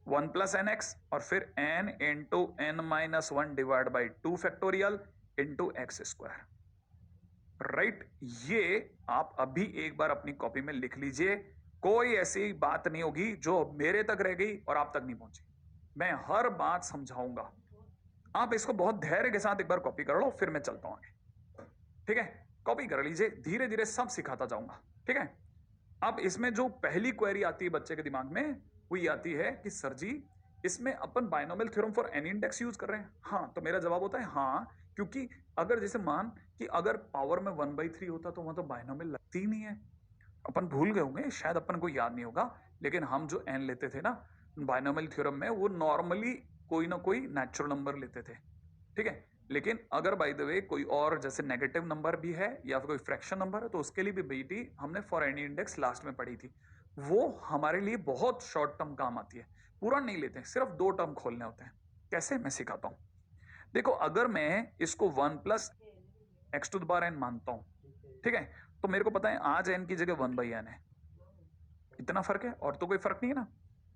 1 प्लस एन एक्स और फिर n into n minus 1 divide by 2 factorial into x square. Right, ये आप अभी एक बार अपनी कॉपी में लिख लीजिए। कोई ऐसी बात नहीं होगी जो मेरे तक रह गई और आप तक नहीं पहुंची। मैं हर बात समझाऊंगा, आप इसको बहुत धैर्य के साथ एक बार कॉपी कर लो, फिर मैं चलता हूं आगे। ठीक है, कॉपी कर लीजिए, धीरे धीरे सब सिखाता जाऊंगा। ठीक है, अब इसमें जो पहली क्वेरी आती है बच्चे के दिमाग में, वो ये आती है कि सर जी इसमें अपन binomial theorem for any index use कर रहे हैं। हाँ, तो मेरा जवाब होता है हाँ, क्योंकि अगर जैसे मान कि अगर पावर में 1/3 होता तो वहां तो बायनोमियल लगती ही नहीं है। अपन भूल गए होंगे, शायद अपन को याद नहीं होगा, लेकिन हम जो एन लेते थे ना बायनोमियल थ्योरम में, वो नॉर्मली कोई ना कोई नेचुरल नंबर लेते थे। ठीक है, लेकिन अगर बाय द वे कोई और जैसे नेगेटिव नंबर भी है या फिर कोई फ्रैक्शन नंबर है, तो उसके लिए भी बेटी हमने फॉर एनी इंडेक्स लास्ट में पढ़ी थी। वो हमारे लिए बहुत शॉर्ट टर्म काम आती है, पूरा नहीं लेते हैं, सिर्फ 2 टर्म खोलने होते हैं। कैसे, मैं सिखाता हूं। देखो, अगर मैं इसको 1 plus x to the power n मानता हूं, ठीक है, तो मेरे को पता है आज n की जगह 1/n है, इतना फर्क है, और तो कोई फर्क नहीं है ना।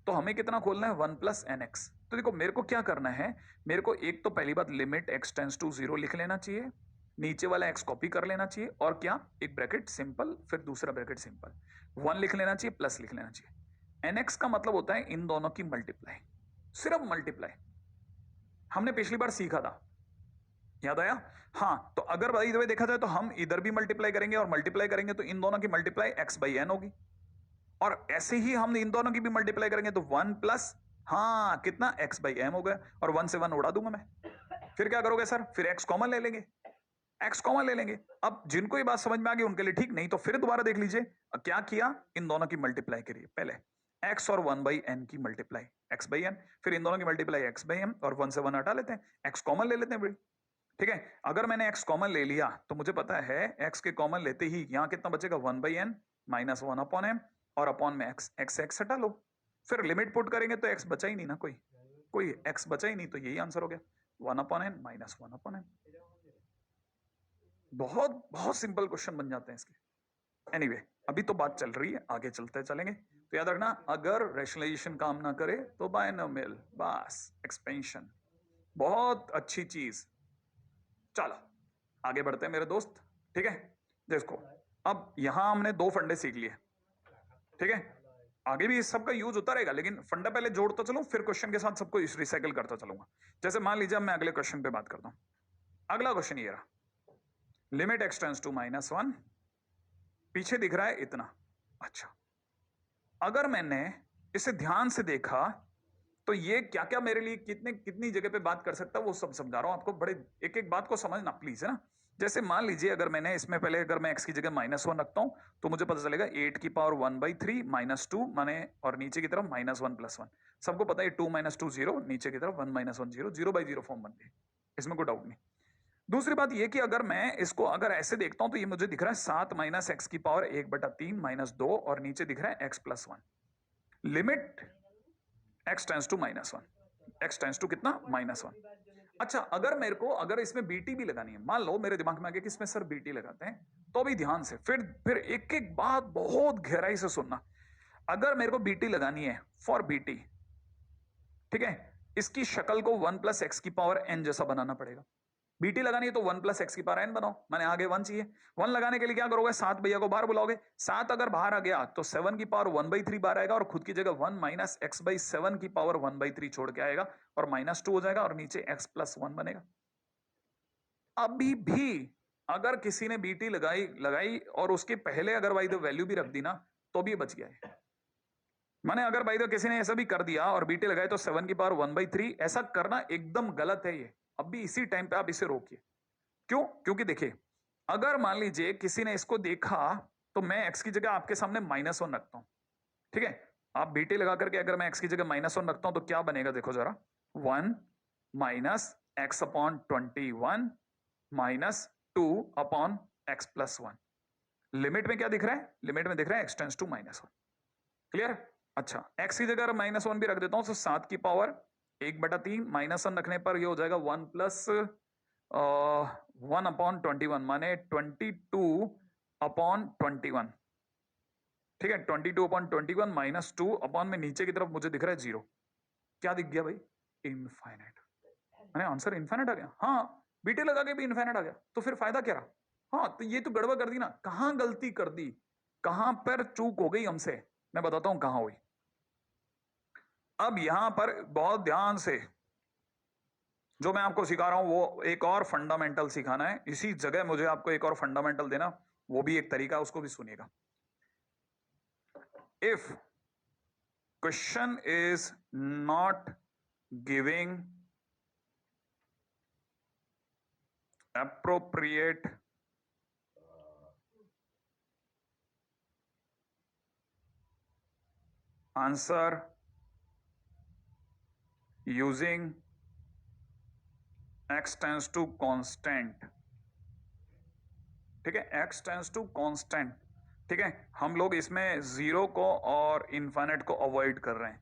तो हमें कितना खोलना है, 1 प्लस एन एक्स। तो देखो मेरे को क्या करना है, मेरे को एक तो पहली बात लिमिट x टेंस टू 0 लिख लेना चाहिए, नीचे वाला x कॉपी कर लेना चाहिए, और क्या, एक ब्रैकेट सिंपल, फिर दूसरा ब्रैकेट सिंपल, 1 लिख लेना चाहिए, प्लस लिख लेना चाहिए। nx का मतलब होता है इन दोनों की मल्टीप्लाई, सिर्फ मल्टीप्लाई। हमने पिछली बार सीखा था, याद आया। हाँ, तो अगर भाई देखा जाए तो हम इधर भी मल्टीप्लाई करेंगे, और मल्टीप्लाई करेंगे तो इन दोनों की मल्टीप्लाई x/n होगी, और ऐसे ही हम इन दोनों की भी मल्टीप्लाई करेंगे तो 1 प्लस, हाँ कितना, x/m हो गया, और 1 से 1 उड़ा दूंगा मैं। फिर क्या करोगे सर, फिर x कॉमन ले लेंगे, x कॉमन ले लेंगे। अब जिनको ये बात समझ में आ गई उनके लिए ठीक, नहीं तो फिर दोबारा देख लीजिए क्या किया, इन दोनों की मल्टीप्लाई करिए, पहले x और 1/n की मल्टीप्लाई x/n, फिर इन दोनों की मल्टीप्लाई x/m, और 1 से 1 हटा लेते हैं, x कॉमन ले लेते हैं भाई। ठीक है, अगर मैंने x कॉमन ले लिया तो मुझे पता है x के कॉमन लेते ही यहाँ कितना बचेगा, 1/n माइनस 1/m, और अपॉन में x हटा लो, फिर लिमिट पुट करेंगे तो x बचा ही नहीं ना, कोई x बचा ही नहीं, तो यही आंसर हो गया, 1/n माइनस 1/m। बहुत बहुत सिंपल क्वेश्चन बन जाते हैं इसके। एनीवे, अभी तो बात चल रही है, आगे चलते चलेंगे। तो याद रखना, अगर रैशनलाइजेशन काम ना करे तो बायनोमियल, बस एक्सपेंशन, बहुत अच्छी चीज। चलो आगे बढ़ते हैं मेरे दोस्त, ठीक है। देखो अब यहां हमने दो फंडे सीख लिए, ठीक है। आगे भी इस सब का यूज होता रहेगा, लेकिन फंडा पहले जोड़ता चलूं, फिर क्वेश्चन के साथ सबको रिसाइकल करता चलूंगा। जैसे मान लीजिए मैं अगले क्वेश्चन पे बात करता हूं। अगला क्वेश्चन ये रहा, लिमिट एक्स टेंड्स टू -1, पीछे दिख रहा है इतना। अच्छा, अगर मैंने इसे ध्यान से देखा तो ये क्या क्या मेरे लिए कितनी जगह पे बात कर सकता है वो सब समझा रहा हूं आपको। बड़े एक एक बात को समझना प्लीज, है ना। जैसे मान लीजिए अगर मैंने इसमें पहले अगर मैं x की जगह -1 रखता हूं तो मुझे पता चलेगा 8 की पावर 1/3 -2 माने, और नीचे की तरफ -1 + 1। सबको पता है 2 - 2 0, नीचे की तरफ 1 - 1 0, 0/0 फॉर्म बन गई, इसमें कोई डाउट नहीं। दूसरी बात ये कि अगर मैं इसको अगर ऐसे देखता हूं तो ये मुझे दिख रहा है 7 - x की पावर 1/3 -2, और नीचे दिख रहा है x + 1। Limit x tends to -1, x tends to कितना -1। अच्छा, अगर मेरे को अगर इसमें बीटी भी लगानी है, मान लो मेरे दिमाग में आ गया कि इसमें सर बीटी लगाते हैं, तो भी ध्यान से फिर एक एक बात बहुत गहराई से सुनना। अगर मेरे को बीटी लगानी है फॉर बीटी, ठीक है, इसकी शक्ल को 1 + x की पावर n जैसा बनाना पड़ेगा। बीटी लगानी है तो 1 + x की पावर n बनाओ, मैंने आगे 1 चाहिए। 1 लगाने के लिए क्या करोगे, 7 भैया को बाहर बुलाओगे। 7 अगर बाहर आ गया तो 7 की पावर 1/3 बाहर आएगा, और खुद की जगह 1 - x/7 की पावर 1/3 छोड़ के आएगा, और -2 हो जाएगा, और नीचे x + 1 बनेगा। अभी भी अगर किसी ने बीटी लगाई और उसके पहले अगर बाई द वैल्यू भी रख दी ना, तो भी बच गया है। माने अगर बाई द किसी ने ऐसा भी कर दिया और बीटी लगाए तो 7 की पावर 1/3, ऐसा करना एकदम गलत है ये। अभी इसी टाइम पे आप इसे रोकिए। क्यों? क्योंकि देखिए, अगर मान लीजिए किसी ने इसको देखा तो मैं x की जगह आपके सामने -1 रखता हूं, ठीक है। आप बीटी लगा करके अगर मैं x की जगह -1 रखता हूं तो क्या बनेगा, देखो जरा, 1 - x/21 -2 अपॉन x + 1। लिमिट में क्या दिख रहा है, लिमिट में दिख रहा है x टेंड्स टू -1। क्लियर? अच्छा, x की जगह अगर -1 भी रख देता हूं तो 7 की पावर 1/3 -1 रखने पर ये हो जाएगा 1 + 1/21 माने 22/21, ठीक है। 22/21 -2 अपॉन में नीचे की तरफ मुझे दिख रहा है 0। क्या दिख गया भाई, इनफाइनाइट। मैंने आंसर इनफाइनाइट आ गया। हाँ, बीटे लगा के भी इनफाइनाइट आ गया, तो फिर फायदा क्या रहा। हाँ, तो ये तो गड़बड़ कर दी ना। कहां गलती कर दी, कहां पर चूक हो गई हमसे, मैं बताता हूं कहां हुई। अब यहां पर बहुत ध्यान से जो मैं आपको सिखा रहा हूं वो एक और फंडामेंटल सिखाना है। इसी जगह मुझे आपको एक और फंडामेंटल देना, वो भी एक तरीका, उसको भी सुनिएगा। If question is not giving appropriate answer using x tends to constant, ठीक है, x tends to constant, ठीक है। हम लोग इसमें 0 को और इनफाइनाइट को अवॉइड कर रहे हैं।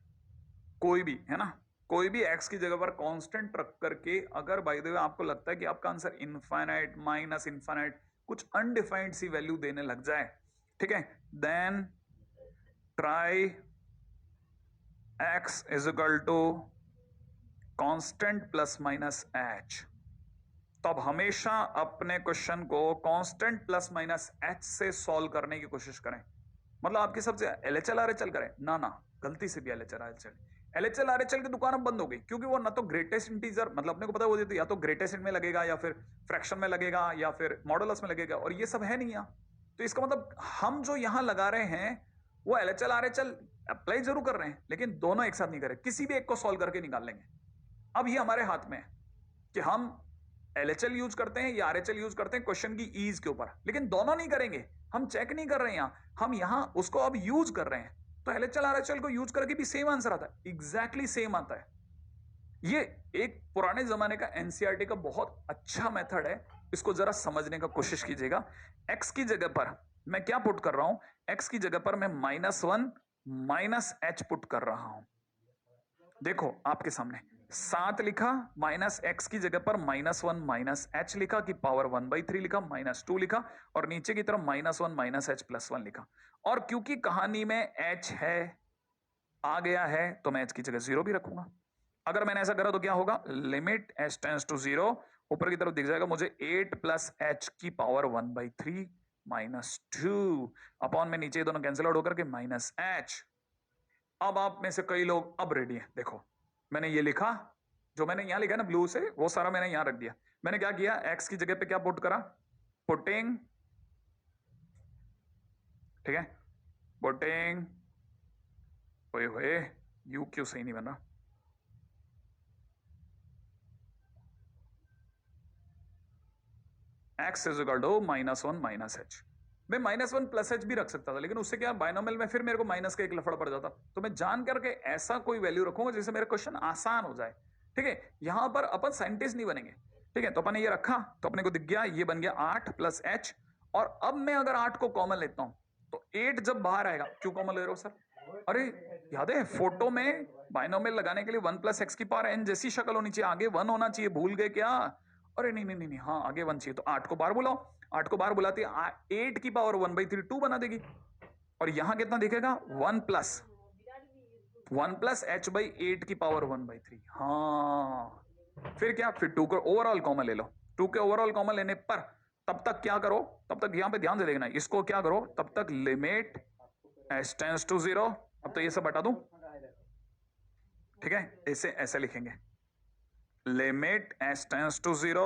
कोई भी, है ना, कोई भी x की जगह पर कांस्टेंट रख करके अगर बाय द वे आपको लगता है कि आपका आंसर इनफाइनाइट माइनस इनफाइनाइट कुछ अनडिफाइंड सी वैल्यू देने लग जाए, ठीक है, then try x is equal to constant ±h। तो अब हमेशा अपने क्वेश्चन को कांस्टेंट ±h से सॉल्व करने की कोशिश करें। मतलब आपके सबसे LHL RHL करें ना, गलती से भी LHL RHL की दुकान अब बंद हो गई, क्योंकि वो ना तो ग्रेटेस्ट इंटीजर, मतलब अपने को पता है वो या तो ग्रेटेस्ट में लगेगा, या फिर फ्रैक्शन में लगेगा, या फिर मॉडुलस में लगेगा, और ये सब है नहीं यहाँ। तो इसका मतलब हम जो यहाँ लगा रहे हैं वो LHL RHL अप्लाई जरूर कर रहे हैं, लेकिन दोनों एक साथ नहीं कर रहे, किसी भी एक को सॉल्व करके निकाल लेंगे। अब ये हमारे हाथ में है कि हम LHL यूज करते हैं या RHL यूज करते हैं क्वेश्चन की ईज के ऊपर, लेकिन दोनों नहीं करेंगे। हम चेक नहीं कर रहे हैं यहाँ, हम यहाँ उसको अब यूज कर रहे हैं। तो LHL RHL को यूज करके भी सेम आंसर आता है, एग्जैक्टली सेम आता है। ये एक पुराने जमाने का NCERT का बहुत अच्छा मेथड है, इसको जरा समझने का कोशिश कीजिएगा। x की जगह पर मैं क्या पुट कर रहा हूं, x की जगह पर मैं -1 -h पुट कर रहा हूं। देखो आपके सामने 7 लिखा, माइनस एक्स की जगह पर -1 माइनस एच लिखा कि पावर 1/3 लिखा, -2 लिखा और नीचे की तरफ -1 माइनस एच प्लस 1 लिखा। और क्योंकि कहानी में एच है, आ गया है, तो मैं एच की जगह 0 भी रखूंगा। अगर मैंने ऐसा करा तो क्या होगा, लिमिट एच टेंड्स टू 0, ऊपर की तरफ दिख जाएगा मुझे 8 प्लस एच की पावर 1/3 -2 अपॉन में नीचे दोनों कैंसिल आउट होकर के माइनस एच। अब आप में से कई लोग अब रेडी हैं, देखो मैंने ये लिखा, जो मैंने यहां लिखा ना ब्लू से, वो सारा मैंने यहां रख दिया। मैंने क्या किया, एक्स की जगह पे क्या पुट करा, पुटिंग, ठीक है, पुटिंग, ओए होए यू क्यों सही नहीं बन रहा, x is equal to -1 minus h. मैं -1 प्लस एच भी रख सकता था, लेकिन उससे क्या बाइनोमियल में फिर मेरे को माइनस का एक लफड़ा पड़ जाता। तो मैं जान करके ऐसा कोई वैल्यू रखूंगा जिससे मेरा क्वेश्चन आसान हो जाए। ठीक है, यहां पर अपन साइंटिस्ट नहीं बनेंगे। ठीक है, तो अपन ने ये रखा तो अपने को दिख गया, ये बन गया 8 प्लस एच। और अब मैं अगर 8 को कॉमन लेता हूं तो 8 जब बाहर आएगा, क्यों कॉमन ले रहे हो सर, अरे याद है फोटो में बाइनोमियल लगाने के लिए 1 प्लस एक्स की पावर एन जैसी शक्ल होनी चाहिए, आगे 1 होना चाहिए, भूल गए क्या, अरे नहीं नहीं नहीं, हाँ आगे 1 चाहिए। तो 8 को बाहर बुलाओ, 8 को बाहर बुलाते 8 की पावर 1/3 2 बना देगी। और यहां कितना दिखेगा, 1 प्लस एच बाई 8 की पावर 1/3। हाँ फिर क्या, फिर 2 को ओवरऑल कॉमन ले लो। 2 के ओवरऑल कॉमन लेने पर तब तक क्या करो, तब तक यहां पे ध्यान से देखना, इसको क्या करो, तब तक लिमिट एच टेंड्स टू 0। अब तो ये सब बता दूं, ठीक है, इसे ऐसे लिखेंगे, limit h tends to 0,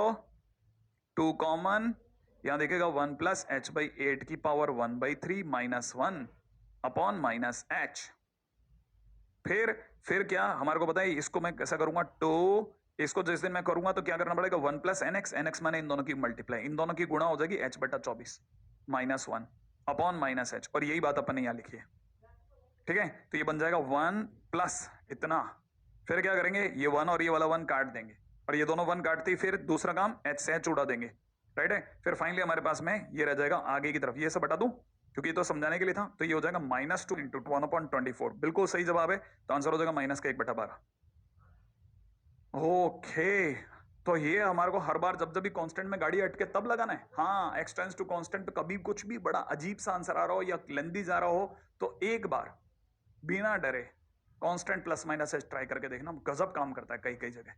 2 common, यहां देखेगा 1 प्लस एच बाई 8 की पावर 1/3 -1 अपॉन माइनस एच। फिर क्या हमारे को पता है, इसको मैं कैसा करूंगा, 2, इसको जिस दिन मैं करूंगा तो क्या करना पड़ेगा, 1 प्लस एनएक्स, एनएक्स माने इन दोनों की मल्टीप्लाई, इन दोनों की गुणा हो जाएगी h/24 -1 अपॉन माइनस एच। और यही बात अपन ने यहां लिखी है। ठीक है, तो ये बन जाएगा 1 प्लस इतना, फिर क्या करेंगे, ये 1 और ये वाला 1 काट देंगे, और ये दोनों 1 काटते ही फिर दूसरा काम एच से एच उड़ा देंगे, राइट है। फिर फाइनली हमारे पास में ये रह जाएगा आगे की तरफ, ये सब बता दूं क्योंकि ये तो समझाने के लिए था। तो ये हो जाएगा -2 इंटू 1/24, बिल्कुल सही जवाब है। तो आंसर हो जाएगा -1/12। ओके, तो ये हमारे को हर बार जब जब भी कांस्टेंट में गाड़ी अटके तब लगाना है। हाँ, एक्स टेंड्स टू कांस्टेंट पे कभी कुछ भी बड़ा अजीब सा आंसर आ रहा हो या लेंथी जा रहा हो तो एक बार बिना डरे constant plus minus H try करके देखना, गजब काम करता है कई कई जगह।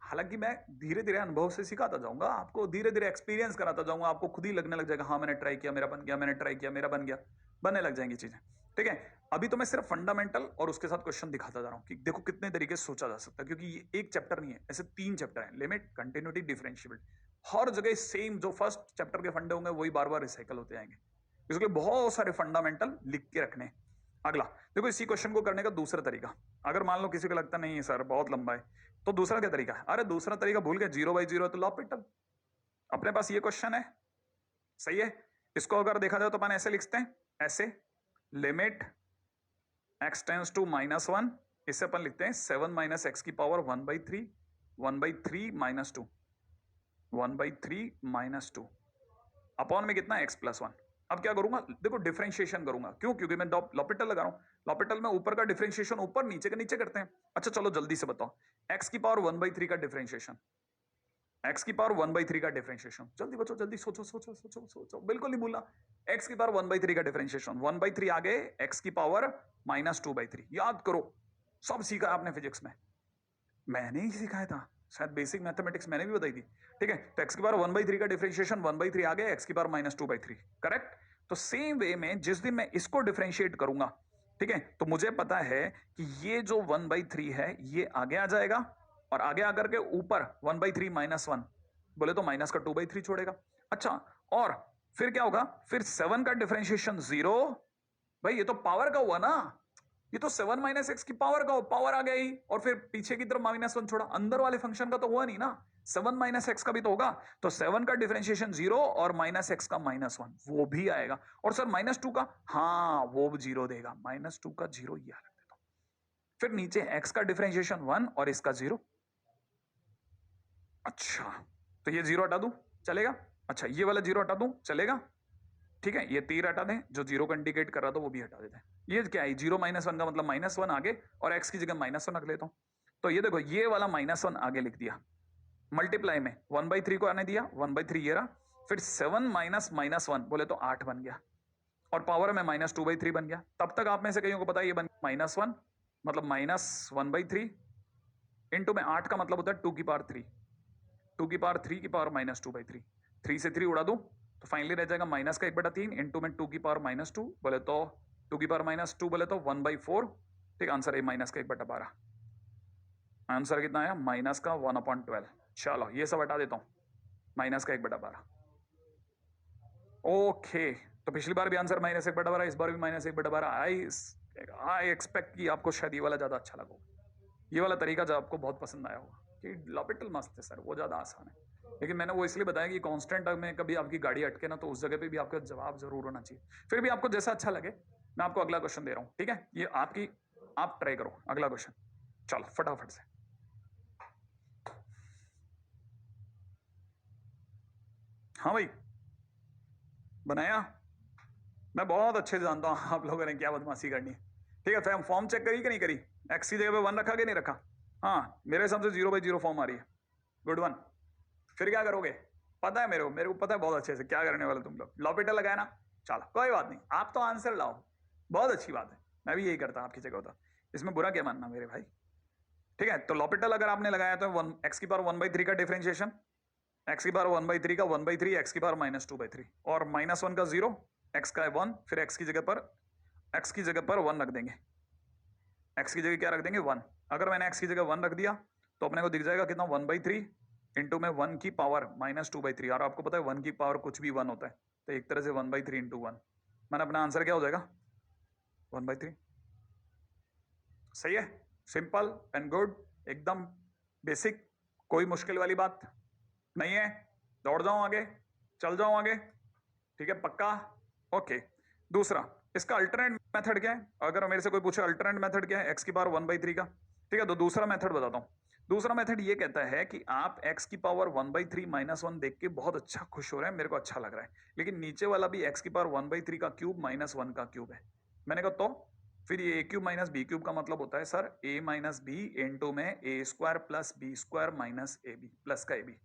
हालांकि मैं धीरे धीरे अनुभव से सिखाता जाऊंगा आपको, धीरे धीरे एक्सपीरियंस कराता जाऊंगा, आपको खुद ही लगने लग जाएगा हाँ मैंने ट्राई किया मेरा बन गया, मैंने ट्राई किया मेरा बन गया, बनने लग जाएंगी चीजें। ठीक है, अभी तो मैं सिर्फ फंडामेंटल और उसके साथ क्वेश्चन दिखाता जा रहा हूं कि देखो कितने तरीके से सोचा जा सकता है, क्योंकि ये एक चैप्टर नहीं है, ऐसे 3 चैप्टर हैं, लिमिट, कंटिन्यूटी, डिफरेंशिएबिलिटी। हर जगह सेम जो फर्स्ट चैप्टर के फंडे होंगे वही बार बार रिसाइकल होते जाएंगे, इसलिए बहुत सारे फंडामेंटल लिख के रखने। अगला देखो, इसी क्वेश्चन को करने का दूसरा तरीका, अगर मान लो किसी को लगता नहीं है सर बहुत लंबा है, तो दूसरा क्या तरीका है, अरे दूसरा तरीका भूल गए, 0/0 तो लॉपिटल। अपने पास ये क्वेश्चन है, सही है, इसको अगर देखा जाए तो अपन ऐसे लिखते हैं, ऐसे लिमिट x टेंड्स टू -1, इससे अपन लिखते हैं 7 माइनस एक्स की पावर 1/3 -2 1/3 -2 अपॉन में कितना x + 1। अब क्या करूंगा, देखो डिफरेंशिएशन करूंगा, क्यों, क्योंकि मैं लॉपिटल लगा रहा हूं, लॉपिटल में ऊपर का डिफरेंशिएशन ऊपर, नीचे का नीचे करते हैं। अच्छा चलो जल्दी से बताओ, x की पावर 1/3 का डिफरेंशिएशन, x की पावर 1/3 का डिफरेंशिएशन, जल्दी बच्चों जल्दी सोचो सोचो सोचो सोचो, बिल्कुल नहीं भूलना, x की पावर 1/3 का डिफरेंशिएशन, 1/3 आगे x की पावर -2/3, याद करो, सब सीखा आपने फिजिक्स में, मैंने ही सिखाया था, शायद बेसिक मैथमेटिक्स मैंने भी बताई थी। ठीक है, तो x की पावर 1/3 का डिफरेंशिएशन, 1/3 आगे x की पावर -2/3, करेक्ट। तो सेम वे में जिस दिन मैं इसको डिफरेंशिएट करूंगा, ठीक है, तो मुझे पता है कि ये जो 1/3 है ये आगे आ जाएगा, और आगे आकर के ऊपर 1/3 -1 बोले तो माइनस का 2/3 छोड़ेगा। अच्छा, और फिर क्या होगा, फिर 7 का डिफरेंशिएशन 0, भाई ये तो पावर का हुआ ना, ये तो 7 माइनस एक्स की पावर का, पावर आ गई, और फिर पीछे की तरफ -1 छोड़ा, अंदर वाले फंक्शन का तो हुआ नहीं ना, 7 माइनस एक्स का भी तो होगा। तो 7 का डिफरेंशिएशन 0 और -x का -1 वो भी आएगा, और सर -2 का, हाँ वो 0 देगा, -2 का 0 ये रख देता हूं। फिर नीचे x का डिफरेंशिएशन 1 और इसका 0। अच्छा, तो ये 0 हटा दूं चलेगा, अच्छा ये वाला 0 हटा दूं चलेगा, ठीक है, ये तीर हटा दें, जो 0 को इंडिकेट कर रहा था वो भी हटा देते हैं। ये क्या है, 0 -1 का मतलब -1 आगे, और x की जगह -1 रख लेता हूं। तो ये देखो ये वाला -1 आगे लिख दिया, मल्टीप्लाई में 1/3 को आने दिया, 1/3 ये रहा, फिर 7 माइनस -1 बोले तो 8 बन गया, और पावर में -2/3 बन गया। तब तक आप में से कईयों को पता है ये बन -1 मतलब -1/3 इंटू में 8 का मतलब होता है 2 की पावर 3, 2 की पावर 3 की पावर -2/3, 3 से 3 उड़ा दूं तो फाइनली रह जाएगा -1/3 इंटू में 2 की पावर -2 बोले तो 2 की पावर -2 बोले तो 1/4। ठीक, आंसर है -1/12। आंसर कितना आया? -1/12। चलो ये सब हटा देता हूं, -1/12। ओके, तो पिछली बार भी आंसर -1/12, इस बार भी -1/12। आई एक्सपेक्ट कि आपको शायद ये वाला ज्यादा अच्छा लगा, ये वाला तरीका जो आपको बहुत पसंद आया होगा कि लॉपिटल मस्त है सर, वो ज्यादा आसान है। लेकिन मैंने वो इसलिए बताया कि कांस्टेंट में कभी आपकी गाड़ी अटके ना, तो उस जगह पे भी आपका जवाब जरूर होना चाहिए। फिर भी आपको जैसा अच्छा लगे, मैं आपको अगला क्वेश्चन दे रहा हूं, ठीक है? ये आपकी, आप ट्राई करो अगला क्वेश्चन। चलो फटाफट से। हाँ भाई, बनाया? मैं बहुत अच्छे से जानता हूँ आप लोगों ने क्या बदमाशी करनी है। ठीक है, फिर फॉर्म चेक करी कि नहीं करी? एक्स की जगह पे 1 रखा कि नहीं रखा? हाँ, मेरे हिसाब से 0/0 फॉर्म आ रही है। Good one. फिर क्या करोगे? पता है मेरे को पता है बहुत अच्छे से क्या करने वाले तुम लोग। लॉपिटल लगाया ना, चलो कोई बात नहीं, आप तो आंसर लाओ, बहुत अच्छी बात है। मैं भी यही करता आपकी जगह होता, इसमें बुरा क्या मानना मेरे भाई। ठीक है, तो लॉपिटल अगर आपने लगाया तो एक्स की पावर 1/3 का डिफरेंशिएशन, एक्स की पावर 1/3 का 1/3 एक्स की पावर -2/3 और -1 का 0, एक्स का 1, फिर एक्स की जगह पर 1 रख देंगे। एक्स की जगह क्या रख देंगे? 1। अगर मैंने एक्स की जगह 1 रख दिया तो अपने को दिख जाएगा कितना? 1/3 इंटू में 1 की पावर -2/3। और आपको पता है 1 की पावर कुछ भी 1 होता है, तो एक तरह से 1/3 इंटू 1, मैंने अपना आंसर क्या हो जाएगा? 1/3। सही है, सिंपल एंड गुड, एकदम बेसिक, कोई मुश्किल वाली बात नहीं है। दौड़ जाऊं आगे, चल जाऊं आगे, ठीक है पक्का? ओके। दूसरा, इसका अल्टरनेट मेथड क्या है? अगर मेरे से कोई पूछे अल्टरनेट मेथड क्या है एक्स की पावर 1/3 का, ठीक है, तो दूसरा मेथड बताता हूं। दूसरा मेथड ये कहता है कि आप एक्स की पावर 1/3 -1 देख के बहुत अच्छा खुश हो रहे हैं, मेरे को अच्छा लग रहा है, लेकिन नीचे वाला भी एक्स की पावर 1/3 का क्यूब -1 का क्यूब है। मैंने कहा तो फिर ये a cube minus b cube का मतलब होता है sir a minus b into में a square plus b square minus a b plus का ए बी।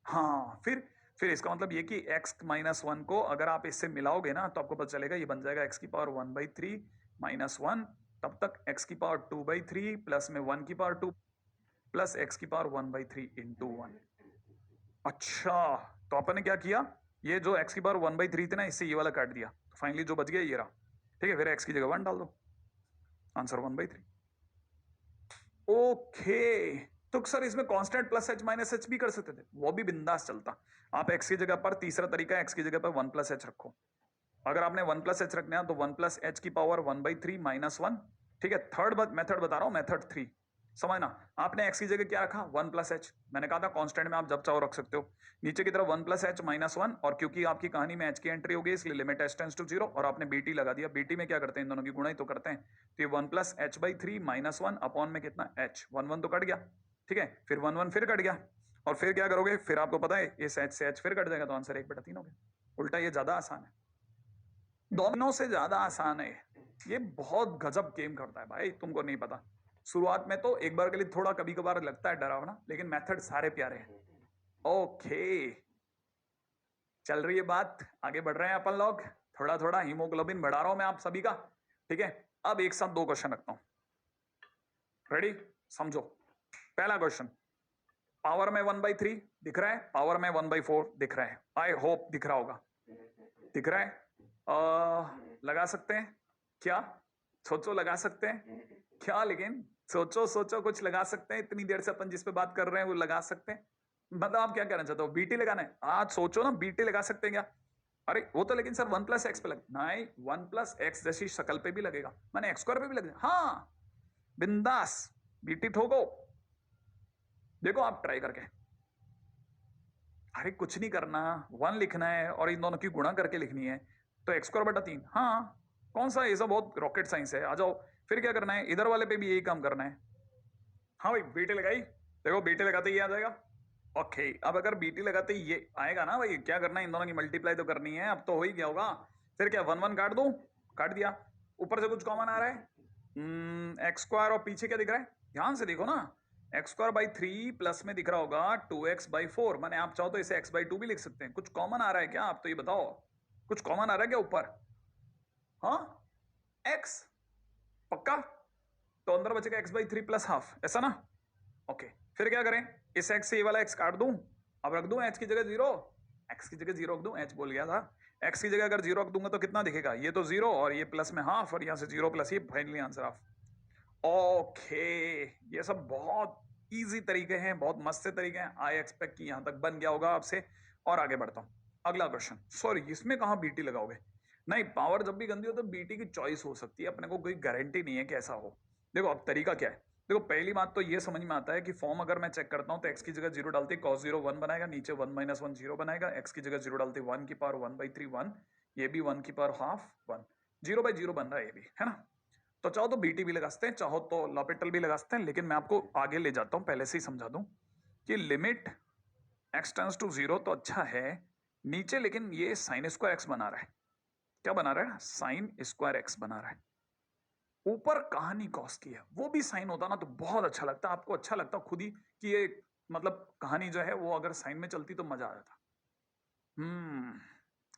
हाँ, फिर इसका मतलब ये कि x-1 को अगर आप इससे मिलाओगे ना तो आपको पता चलेगा ये बन जाएगा x की पावर 1/3 -1, तब तक x की पावर 2/3 प्लस में 1 की पावर 2 प्लस x की पावर 1/3 इंटू 1। अच्छा, तो अपन ने क्या किया, ये जो x की पावर 1/3 थी ना, इससे ये वाला काट दिया, तो फाइनली जो बच गया ये रहा। ठीक है, फिर x की जगह 1 डाल दो, आंसर 1/3। ओके, तो सर इसमें constant plus H minus H भी कर सकते थे, वो भी बिंदास चलता। आप एक्स की जगह पर, तीसरा तरीका है, एक्स की जगह पर 1 प्लस एच रखो। अगर आपने 1 प्लस एच रखना है तो 1 प्लस एच की पावर 1/3 -1। ठीक है, थर्ड मेथड बता रहा हूं, मेथड 3 समझना। आपने एक्स की जगह क्या रखा? 1 प्लस एच। मैंने कहा था कांस्टेंट में आप जब चाहो रख सकते हो। नीचे की तरफ 1 प्लस एच -1, और क्योंकि आपकी कहानी में एच की एंट्री हो गई इसलिए लिमिट एच टेंड्स टू 0, और आपने बीटी लगा दिया। बीटी में क्या करते हैं, इन दोनों की गुणा ही तो करते हैं। तो ये 1 प्लस एच/3 -1 अपॉन में कितना एच, 1 1 तो कट गया। ठीक है, फिर 1 1 फिर कट गया, और फिर क्या करोगे, फिर आपको पता है इस एच से एच फिर कट जाएगा, तो आंसर 1/3 हो गया। उल्टा ये ज्यादा आसान है, दोनों से ज्यादा आसान है। ये बहुत गजब गेम करता है भाई, तुमको नहीं पता। शुरुआत में तो एक बार के लिए थोड़ा कभी कभार लगता है डरावना, लेकिन मेथड सारे प्यारे हैं। ओके, चल रही है बात, आगे बढ़ रहे हैं अपन लोग। थोड़ा थोड़ा हीमोग्लोबिन बढ़ा रहा हूं मैं आप सभी का। ठीक है, अब एक साथ 2 क्वेश्चन रखता हूं, रेडी? समझो। पहला क्वेश्चन, पावर में 1/3 दिख रहा है, पावर में 1/4 दिख रहा है। आई होप दिख रहा होगा, दिख रहा है। लगा सकते हैं क्या? सोचो, लगा सकते हैं क्या? लेकिन सोचो सोचो, कुछ लगा सकते हैं। इतनी देर से अपन जिस पे बात कर रहे हैं वो लगा सकते हैं। मतलब आप क्या कहना चाहते हो, बीटी लगाना है? आज सोचो ना, बीटी लगा सकते हैं क्या? अरे वो तो, लेकिन सर 1 प्लस एक्स पे लग नहीं, 1 प्लस एक्स जैसी शकल पे भी लगेगा, मैंने एक्स स्क्वायर पे भी लगेगा। हाँ, बिंदास बीटी ठोको, देखो आप ट्राई करके। अरे कुछ नहीं करना, 1 लिखना है और इन दोनों की गुणा करके लिखनी है, तो x²/3। हाँ, कौन सा, ये सब बहुत रॉकेट साइंस है। आ जाओ, फिर क्या करना है, इधर वाले पे भी यही काम करना है। हाँ भाई, बीटी लगाई, देखो बीटी लगाते ही आ जाएगा। ओके, अब अगर बीटी लगाते ही ये आएगा ना भाई, क्या करना है, इन दोनों की मल्टीप्लाई तो करनी है। अब तो हो ही गया होगा, फिर क्या 1 1 काट दूं? काट दिया। ऊपर से कुछ कॉमन आ रहा है, x² और पीछे क्या दिख रहा है, ध्यान से देखो ना, एक्स स्क्वायर बाई 3 प्लस में दिख रहा होगा 2x/4। माने आप चाहो तो इसे x/2 भी लिख सकते हैं। कुछ कॉमन आ रहा है क्या? आप तो ये बताओ, कुछ कॉमन आ रहा है क्या ऊपर? हाँ, x पक्का? तो अंदर बचेगा x/3 प्लस हाफ, ऐसा ना? ओके, फिर क्या करें? इस x से ये वाला x काट दूं, अब रख दूं h की जगह 0, x की जगह 0 रख दूं, h बोल गया था। x की जगह अगर 0 रख दूंगा तो कितना दिखेगा? ये तो 0 और ये प्लस में हाफ और यहां से 0 प्लस ये, फाइनली आंसर ऑफ। ओके, ये सब बहुत इजी तरीके हैं, बहुत मस्त से तरीके हैं। आई एक्सपेक्ट कि यहां तक बन गया होगा आपसे। और आगे बढ़ता हूं, अगला क्वेश्चन। सॉरी, इसमें कहां बीटी लगाओगे? नहीं, पावर जब भी गंदी हो तो बीटी की चॉइस हो सकती है, अपने को कोई गारंटी नहीं है कि ऐसा हो। देखो अब तरीका क्या है। देखो पहली बात तो ये समझ में आता है कि फॉर्म अगर मैं चेक करता हूं तो x की जगह 0 डालते cos 0 1 बनाएगा, नीचे 1 - 1 0 बनाएगा। x की जगह 0 डालते 1 की पावर 1/3 1, ये भी 1 की पावर हाफ 1, 0/0 बन रहा है ये भी, है ना? तो चाहो तो बीटी भी लगा सकते हैं, चाहो तो लॉपिटल भी लगा सकते हैं, लेकिन मैं आपको आगे ले जाता हूं, पहले से ही समझा दूं कि लिमिट x टेंड्स टू 0 तो अच्छा है नीचे, लेकिन ये sin स्क्वायर x बना रहा है। क्या बना रहा है? sin स्क्वायर x बना रहा है। ऊपर कहानी कॉस की है, वो भी साइन होता ना तो बहुत अच्छा लगता, आपको अच्छा लगता खुद ही कि ये मतलब कहानी जो है वो अगर साइन में चलती तो मजा आ जाता।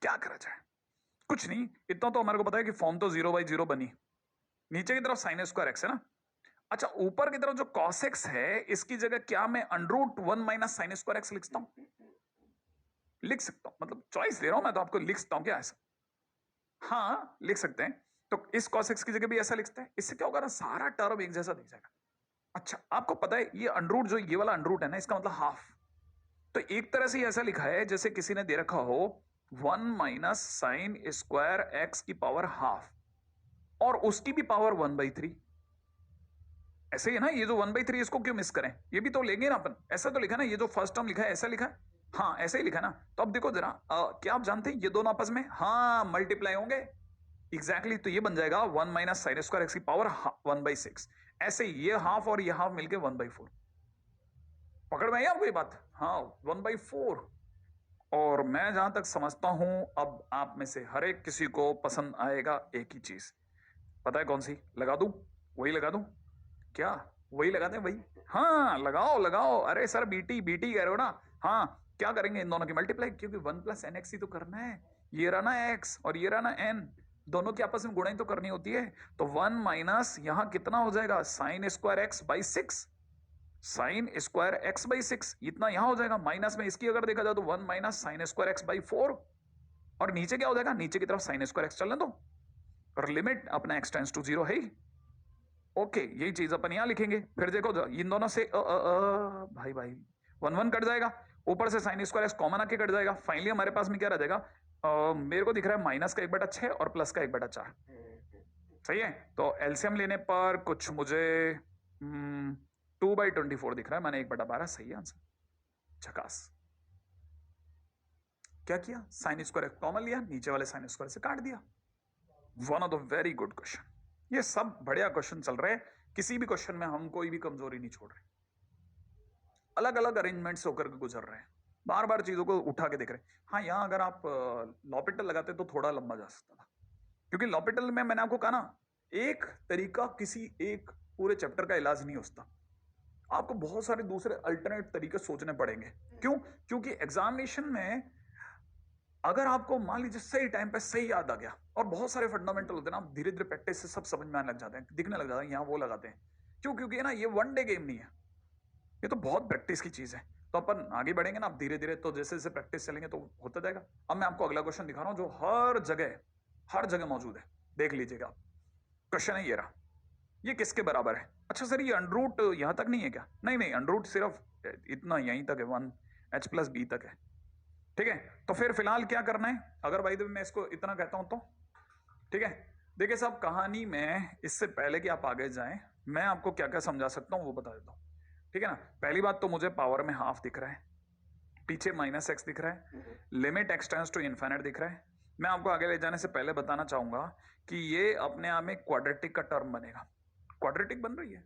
क्या करा जाए? कुछ नहीं, इतना तो हमारे को पता है कि फॉर्म तो 0/0 बनी, नीचे की तरफ साइन स्क्वायर एक्स है ना। अच्छा, ऊपर की तरफ जो कॉस एक्स है इसकी जगह क्या मैं √1 - साइन स्क्वायर एक्स लिख सकता हूं? लिख सकता हूं, मतलब चॉइस दे रहा हूं मैं तो आपको, लिख सकता हूं क्या ऐसा? हाँ, लिख सकते हैं। तो इस cos x की जगह भी ऐसा लिखते हैं, इससे क्या होगा ना, सारा टर्म एक जैसा दिख जाएगा। अच्छा, आपको पता है ये अंडरूट, जो ये वाला अंडरूट है ना, इसका मतलब हाफ। तो एक तरह से ऐसा लिखा है जैसे किसी ने दे रखा हो 1 - साइन स्क्वायर एक्स की पावर हाफ और उसकी भी पावर 1/3। ऐसे ही है ना, ये जो 1/3 इसको क्यों मिस करें? ये भी तो लेंगे ना अपन, ऐसा तो लिखा ना, ये जो फर्स्ट टर्म लिखा है ऐसा लिखा है। हाँ, ऐसे ही लिखा ना। तो अब देखो जरा, क्या आप जानते हैं ये दोनों आपस में हाँ मल्टीप्लाई होंगे? एग्जैक्टली, तो ये बन जाएगा 1 - साइन स्क्वायर एक्स की पावर 1/6। ऐसे ये हाफ और ये हाफ मिलके 1/4। पकड़ में आई आपको ये बात? हाँ, 1/4। और मैं जहां तक समझता हूं अब आप में से हर एक किसी को पसंद आएगा एक ही चीज, पता है कौन सी? लगा दूं? वही लगा दूं क्या? वही लगा दें वही? हाँ, लगाओ लगाओ। अरे सर, बीटी बीटी कह रहे हो ना? हाँ, क्या करेंगे इन दोनों की मल्टीप्लाई, क्योंकि 1 + nx ही तो करना है। ये रहा ना x और ये रहा ना n, दोनों की आपस में गुणाई तो करनी होती है। तो 1 - यहां कितना हो जाएगा? Sine square x/6, sine square x/6 इतना यहां हो जाएगा। माइनस में इसकी अगर देखा जाए तो 1 - साइन स्क्वायर x/4, और नीचे क्या हो जाएगा? नीचे की तरफ साइन स्क्वायर x चलने दो, और लिमिट अपना x टेंड्स टू 0 है ही। ओके, यही चीज अपन यहां लिखेंगे। फिर देखो इन दोनों से भाई भाई 1 कट जाएगा, ऊपर से साइन स्क्वायर एक्स कॉमन आके कट जाएगा। फाइनली हमारे पास में क्या रह जाएगा? मेरे को दिख रहा है माइनस का 1/6 और प्लस का 1/4। सही है, तो एलसीएम लेने पर कुछ मुझे 2/24 दिख रहा है, मैंने 1/12 सही है आंसर। झकास। क्या किया? साइन स्क्वायर एक्स कॉमन लिया, नीचे वाले साइन स्क्वायर से काट दिया। One of the very good question. ये सब बढ़िया क्वेश्चन चल रहे हैं, किसी भी क्वेश्चन में हम कोई भी कमजोरी नहीं छोड़ रहे, अलग अलग अरेंजमेंट से होकर के गुजर रहे हैं, बार बार चीजों को उठा के देख रहे हैं। हाँ, यहां अगर आप लॉपिटल लगाते तो थोड़ा लंबा जा सकता था, क्योंकि लॉपिटल में मैंने आपको कहा ना, एक तरीका किसी एक पूरे चैप्टर का इलाज नहीं होता, आपको बहुत सारे दूसरे अल्टरनेट तरीके सोचने पड़ेंगे। क्यों? क्योंकि एग्जामिनेशन में अगर आपको मान लीजिए सही टाइम पे सही याद आ गया, और बहुत सारे फंडामेंटल होते हैं ना, धीरे धीरे प्रैक्टिस से सब समझ में आने लग जाते हैं, दिखने लग जाता है, यहाँ वो लगाते हैं। क्यों? क्योंकि ना ये वन डे गेम नहीं है, ये तो बहुत प्रैक्टिस की चीज है। तो अपन आगे बढ़ेंगे ना, आप धीरे धीरे, तो जैसे जैसे प्रैक्टिस चलेंगे तो होता जाएगा। अब मैं आपको अगला क्वेश्चन दिखा रहा हूं जो हर जगह मौजूद है, देख लीजिएगा आप। क्वेश्चन है ये रहा, ये किसके बराबर है? अच्छा सर, ये अंडरूट यहां तक नहीं है क्या? नहीं नहीं, अंडरूट सिर्फ इतना यहीं तक है, 1h+b तक है। ठीक है, तो फिर फिलहाल क्या करना है? अगर भाई मैं इसको इतना कहता हूं तो ठीक है। देखिए साहब, कहानी में इससे पहले कि आप आगे जाएं, मैं आपको क्या क्या समझा सकता हूं वो बता देता हूं, ठीक है ना। पहली बात तो मुझे पावर में हाफ दिख रहा है, पीछे -x दिख रहा है, limit x tends to infinite दिख रहा है। मैं आपको आगे ले जाने से पहले बताना चाहूंगा कि ये अपने आप में क्वाड्रेटिक का टर्म बनेगा, क्वाड्रेटिक बन रही है।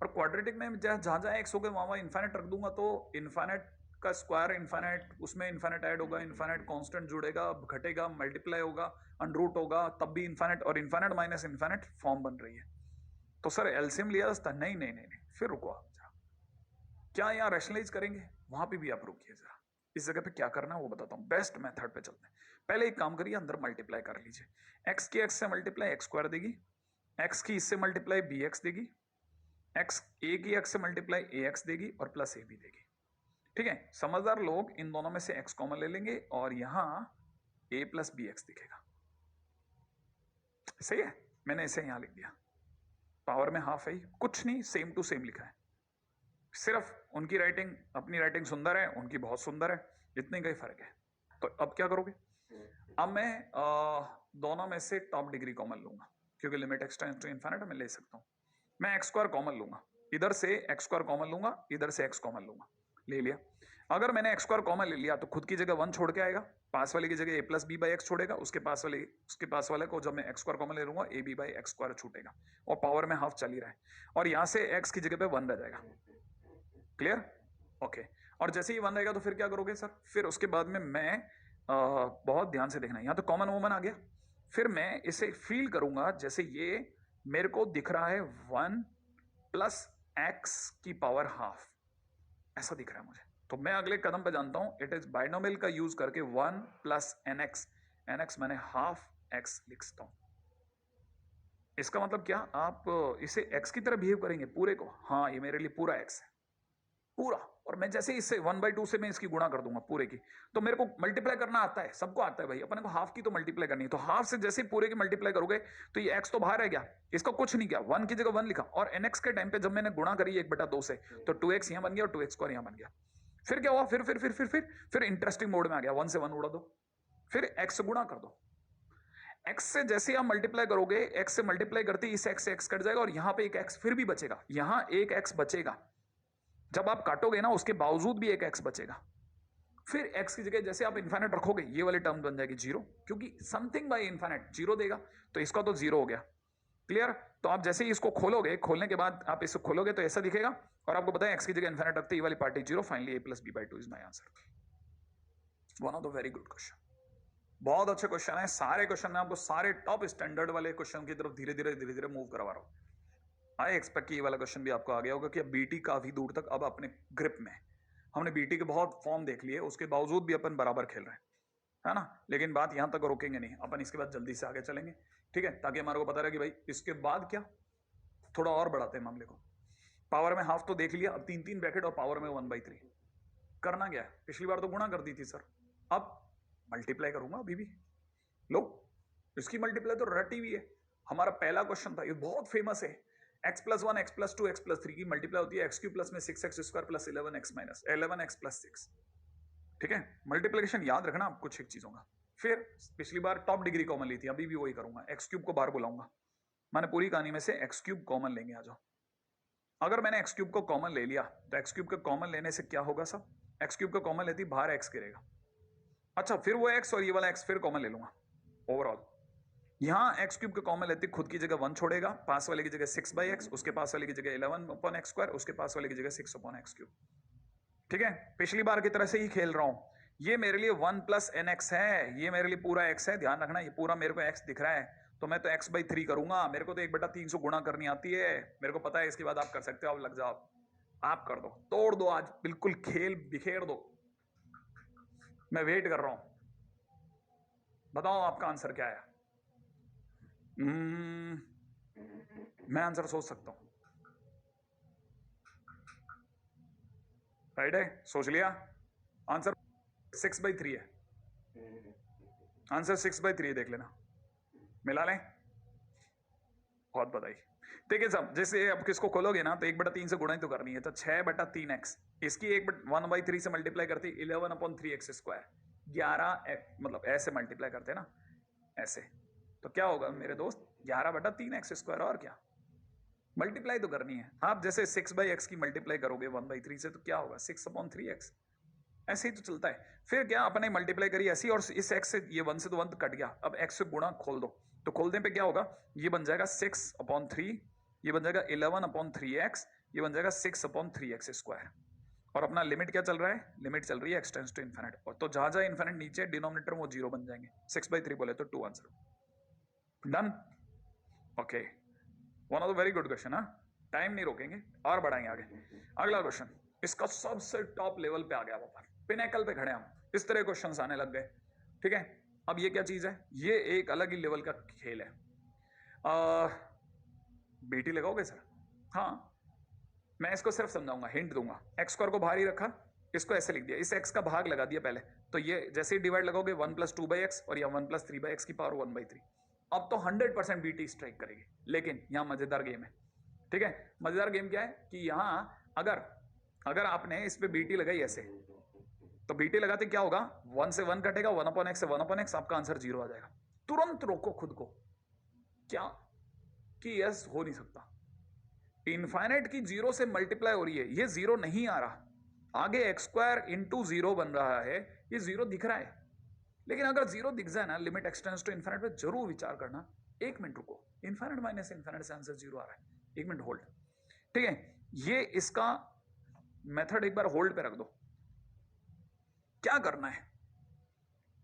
और क्वाड्रेटिक में जहां जहां एक्स हो गए वहां इनफाइनाइट रख दूंगा, तो इनफाइनाइट का स्क्वायर इनफाइनाइट, उसमें इनफाइनाइट ऐड होगा, इनफाइनाइट कांस्टेंट जुड़ेगा, घटेगा, मल्टीप्लाई होगा, अंडरूट होगा, तब भी इनफाइनाइट, और इनफाइनाइट माइनस इनफाइनाइट फॉर्म बन रही है। तो सर एलसीएम लिया था? नहीं नहीं नहीं नहीं, फिर रुको आप, क्या यहाँ रैशनलाइज करेंगे? वहां पे भी आप रुकिए जरा, इस जगह पे क्या करना है वो बताता हूँ। बेस्ट मेथड पे चलते हैं। पहले एक काम करिए, अंदर मल्टीप्लाई कर लीजिए। एक्स की एक्स से मल्टीप्लाई एक्स स्क्वायर देगी, एक्स की इससे मल्टीप्लाई बी एक्स देगी, एक्स ए की एक्स से मल्टीप्लाई ए एक्स देगी और प्लस ए बी देगी। ठीक है, समझदार लोग इन दोनों में से एक्स कॉमन ले लेंगे और यहां ए प्लस बी एक्स दिखेगा। सही है, मैंने इसे यहां लिख दिया। पावर में हाफ है, कुछ नहीं, सेम टू सेम लिखा है। सिर्फ उनकी राइटिंग, अपनी राइटिंग सुंदर है, उनकी बहुत सुंदर है, इतने का ही फर्क है। तो अब क्या करोगे? अब मैं दोनों में से टॉप डिग्री कॉमन लूंगा, क्योंकि limit x tends to infinite मैं ले सकता हूं। मैं एक्स स्क्वायर कॉमन लूंगा, इधर से एक्स स्क्वायर कॉमन लूंगा, इधर से एक्स कॉमन लूंगा, ले लिया। अगर मैंने एक्स स्क्वायर कॉमन ले लिया तो खुद की जगह वन छोड़ के आएगा, पास वाले की जगह ए प्लस बी बाई एक्स छोड़ेगा, उसके पास वाले को जब मैं एक्स स्क्वायर कॉमन ले लूंगा a b by x square छूटेगा, और पावर में हाफ चल ही रहा है, और यहां से एक्स की जगह पे वन रह जाएगा। क्लियर? ओके। और जैसे ही वन रहेगा तो फिर क्या करोगे सर? फिर उसके बाद में मैं बहुत ध्यान से देखना, यहां तो कॉमन वोमन आ गया, फिर मैं इसे फील करूंगा जैसे ये मेरे को दिख रहा है वन प्लस एक्स की पावर हाफ, ऐसा दिख रहा है मुझे। तो मैं अगले कदम पे जानता हूं, इट इज बाइनोमियल का यूज करके one plus n x, n x मैंने हाफ एक्स लिख सकता हूं। इसका मतलब क्या? आप इसे एक्स की तरह बिहेव करेंगे पूरे को, हाँ ये मेरे लिए पूरा एक्स है, पूरा। और मैं जैसे इससे 1/2 से मैं इसकी गुणा कर दूंगा पूरे की, तो मेरे को मल्टीप्लाई करना आता है, सबको आता है भाई, अपने को हाफ की तो मल्टीप्लाई करनी है, तो हाफ से जैसे पूरे की मल्टीप्लाई करोगे तो ये एक्स तो बाहर रह गया, इसका कुछ नहीं किया, वन की जगह वन लिखा, और एनएक्स के टाइम पे जब मैंने गुणा करी 1/2 से, तो 2x यहां बन गया और 2x स्क्वायर यहां बन गया। फिर क्या हुआ? फिर इंटरेस्टिंग मोड में आ गया, वन से वन उड़ा दो, फिर एक्स से गुणा कर दो। एक्स से जैसे आप मल्टीप्लाई करोगे, एक्स से मल्टीप्लाई करते ही इस एक्स से एक्स कट जाएगा, और यहां पे एक एक्स फिर भी बचेगा, यहां एक एक्स बचेगा, जब आप काटोगे ना उसके बावजूद भी एक एक्स बचेगा। फिर एक्स की जगह जैसे आप इन्फिनिट रखोगे, ये वाली टर्म बन जाएगी जीरो, क्योंकि समथिंग बाय इन्फिनिट जीरो देगा, तो इसका तो जीरो हो गया। क्लियर? तो आप जैसे ही इसको खोलोगे, खोलने के बाद आप इसको खोलोगे तो ऐसा दिखेगा, और आपको पता है एक्स की जगह इन्फिनिट रखते ही वाली party zero, finally a plus b by two is my answer. One of the very good question, बहुत अच्छे क्वेश्चन है। सारे क्वेश्चन में आपको सारे टॉप स्टैंडर्ड वाले क्वेश्चन की तरफ धीरे धीरे मूव करवा रहा हूं। आई एक्सपेक्ट कि ये वाला क्वेश्चन भी आपको आ गया होगा कि अब बीटी काफी दूर तक अब अपने ग्रिप में, हमने बीटी के बहुत फॉर्म देख लिए, उसके बावजूद भी अपन बराबर खेल रहे हैं, है ना। लेकिन बात यहां तक रोकेंगे नहीं, अपन इसके बाद जल्दी से आगे चलेंगे, ठीक है, ताकि हमारे को पता रहे कि भाई इसके बाद क्या, थोड़ा और बढ़ाते हैं मामले को। पावर में हाफ तो देख लिया, अब 3 ब्रैकेट और पावर में 1/3 करना क्या है? पिछली बार तो गुणा कर दी थी सर, अब मल्टीप्लाई करूंगा अभी भी। लो, इसकी मल्टीप्लाई तो रटी हुई है, हमारा पहला क्वेश्चन था, ये बहुत फेमस है। x plus 1 x plus 2 x plus 3 की मल्टीप्लाई होती है एक्स क्यू प्लस में 6x square plus 11x minus 11x plus 6। ठीक है, मल्टीप्लिकेशन याद रखना आप कुछ एक चीजों का। फिर पिछली बार टॉप डिग्री कॉमन ली थी, अभी भी वही करूंगा, एक्स क्यूब को बाहर बुलाऊंगा, मैंने पूरी कहानी में से एक्स क्यूब कॉमन लेंगे, आ जाओ। अगर मैंने एक्स क्यूब को कॉमन ले लिया तो एक्स क्यूब का कॉमन लेने से क्या होगा सब? एक्स क्यूब का कॉमन लेती बाहर एक्स गिरेगा, अच्छा फिर वो एक्स और ये वाला एक्स फिर कॉमन ले लूंगा ओवरऑल। यहां एक्स क्यूब के कॉमन लेते खुद की जगह वन छोड़ेगा, पास वाले की जगह 6/x, उसके पास वाले की जगह 11/x स्क्वायर, उसके पास वाले की जगह 6/x क्यूब। ठीक है, पिछली बार की तरह से ही खेल रहा हूं। ये मेरे लिए 1 प्लस एन एक्स है, ये मेरे लिए पूरा एक्स है, ध्यान रखना, ये पूरा मेरे को एक्स दिख रहा है, तो मैं तो x/3 करूंगा, मेरे को तो 1/3 से गुणा करनी आती है, मेरे को पता है, इसके बाद आप कर सकते हो, आप लग जाओ, आप कर दो, तोड़ दो, आज बिल्कुल खेल बिखेर दो, मैं वेट कर रहा हूं, बताओ आपका आंसर क्या है। मैं आंसर सोच सकता हूं, राइट है, सोच लिया आंसर 6/3 है, आंसर 6/3 देख लेना, मिला लें, बहुत बधाई। ठीक है साहब, जैसे अब किसको खोलोगे ना तो 1/3 से गुणा ही तो करनी है, तो 6/3x, इसकी 1/3 से मल्टीप्लाई करती 11/3x स्क्वायर, 11 मतलब ऐसे मल्टीप्लाई करते हैं ना, ऐसे, तो क्या होगा मेरे दोस्त 11/3x स्क्वायर, और क्या मल्टीप्लाई तो करनी है। आप जैसे 6/x की मल्टीप्लाई करोगे 1/3 से तो क्या होगा 6/3x, ऐसे ही तो चलता है। फिर क्या अपने मल्टीप्लाई करी ऐसी, और इस x से ये 1 से तो 1 कट गया, अब x से गुणा खोल दो, तो खोलने पे क्या होगा, ये बन जाएगा 6/3, ये बन जाएगा 11/3x, ये बन जाएगा 6/3x स्क्वायर। और अपना लिमिट क्या चल रहा है? लिमिट चल रही है x टेंड्स टू इनफिनिट, और तो जहां जहां इनफिनिट नीचे डिनोमिनेटर वो जीरो बन जाएंगे, 6/3 बोले तो 2 answer done. Okay, one of the very good question, हाँ, टाइम नहीं रोकेंगे और बढ़ाएंगे आगे। अगला क्वेश्चन, इसका सबसे टॉप लेवल पे आ गया, वो पिनेकल पे खड़े हम, इस तरह क्वेश्चंस आने लग गए। ठीक है, अब ये क्या चीज है, ये एक अलग ही लेवल का खेल है। बीटी लगाओगे सर? हाँ, मैं इसको सिर्फ समझाऊंगा, हिंट दूंगा। एक्स स्क्वायर को बाहर ही रखा, इसको ऐसे लिख दिया, इस एक्स का भाग लगा दिया पहले, तो ये जैसे ही डिवाइड लगाओगे 1 + 2/x और या 1 + 3/x की पावर 1/3। अब तो 100% बीटी स्ट्राइक करेगी, लेकिन यहाँ मजेदार गेम है। ठीक है, मजेदार गेम क्या है कि यहाँ अगर आपने इस पे बीटी लगाई ऐसे, तो बीटी लगाते क्या होगा, 1 से 1 कटेगा, 1/x से 1/x, आपका आंसर 0 आ जाएगा। तुरंत रोको खुद को, क्या कि यस हो नहीं सकता, इनफाइनाइट की 0 से मल्टीप्लाई हो रही है, ये 0 नहीं आ रहा, आगे x² × 0 बन रहा है, ये 0 दिख रहा है। लेकिन अगर 0 दिख जाए ना, लिमिट एक्सटेंड्स टू इनफाइनाइट पे जरूर विचार करना। एक मिनट रुको, इनफाइनाइट माइनस इनफाइनाइट से आंसर 0 आ रहा है, एक मिनट होल्ड। ठीक है, ये इसका मेथड एक बार होल्ड पे रख दो। क्या करना है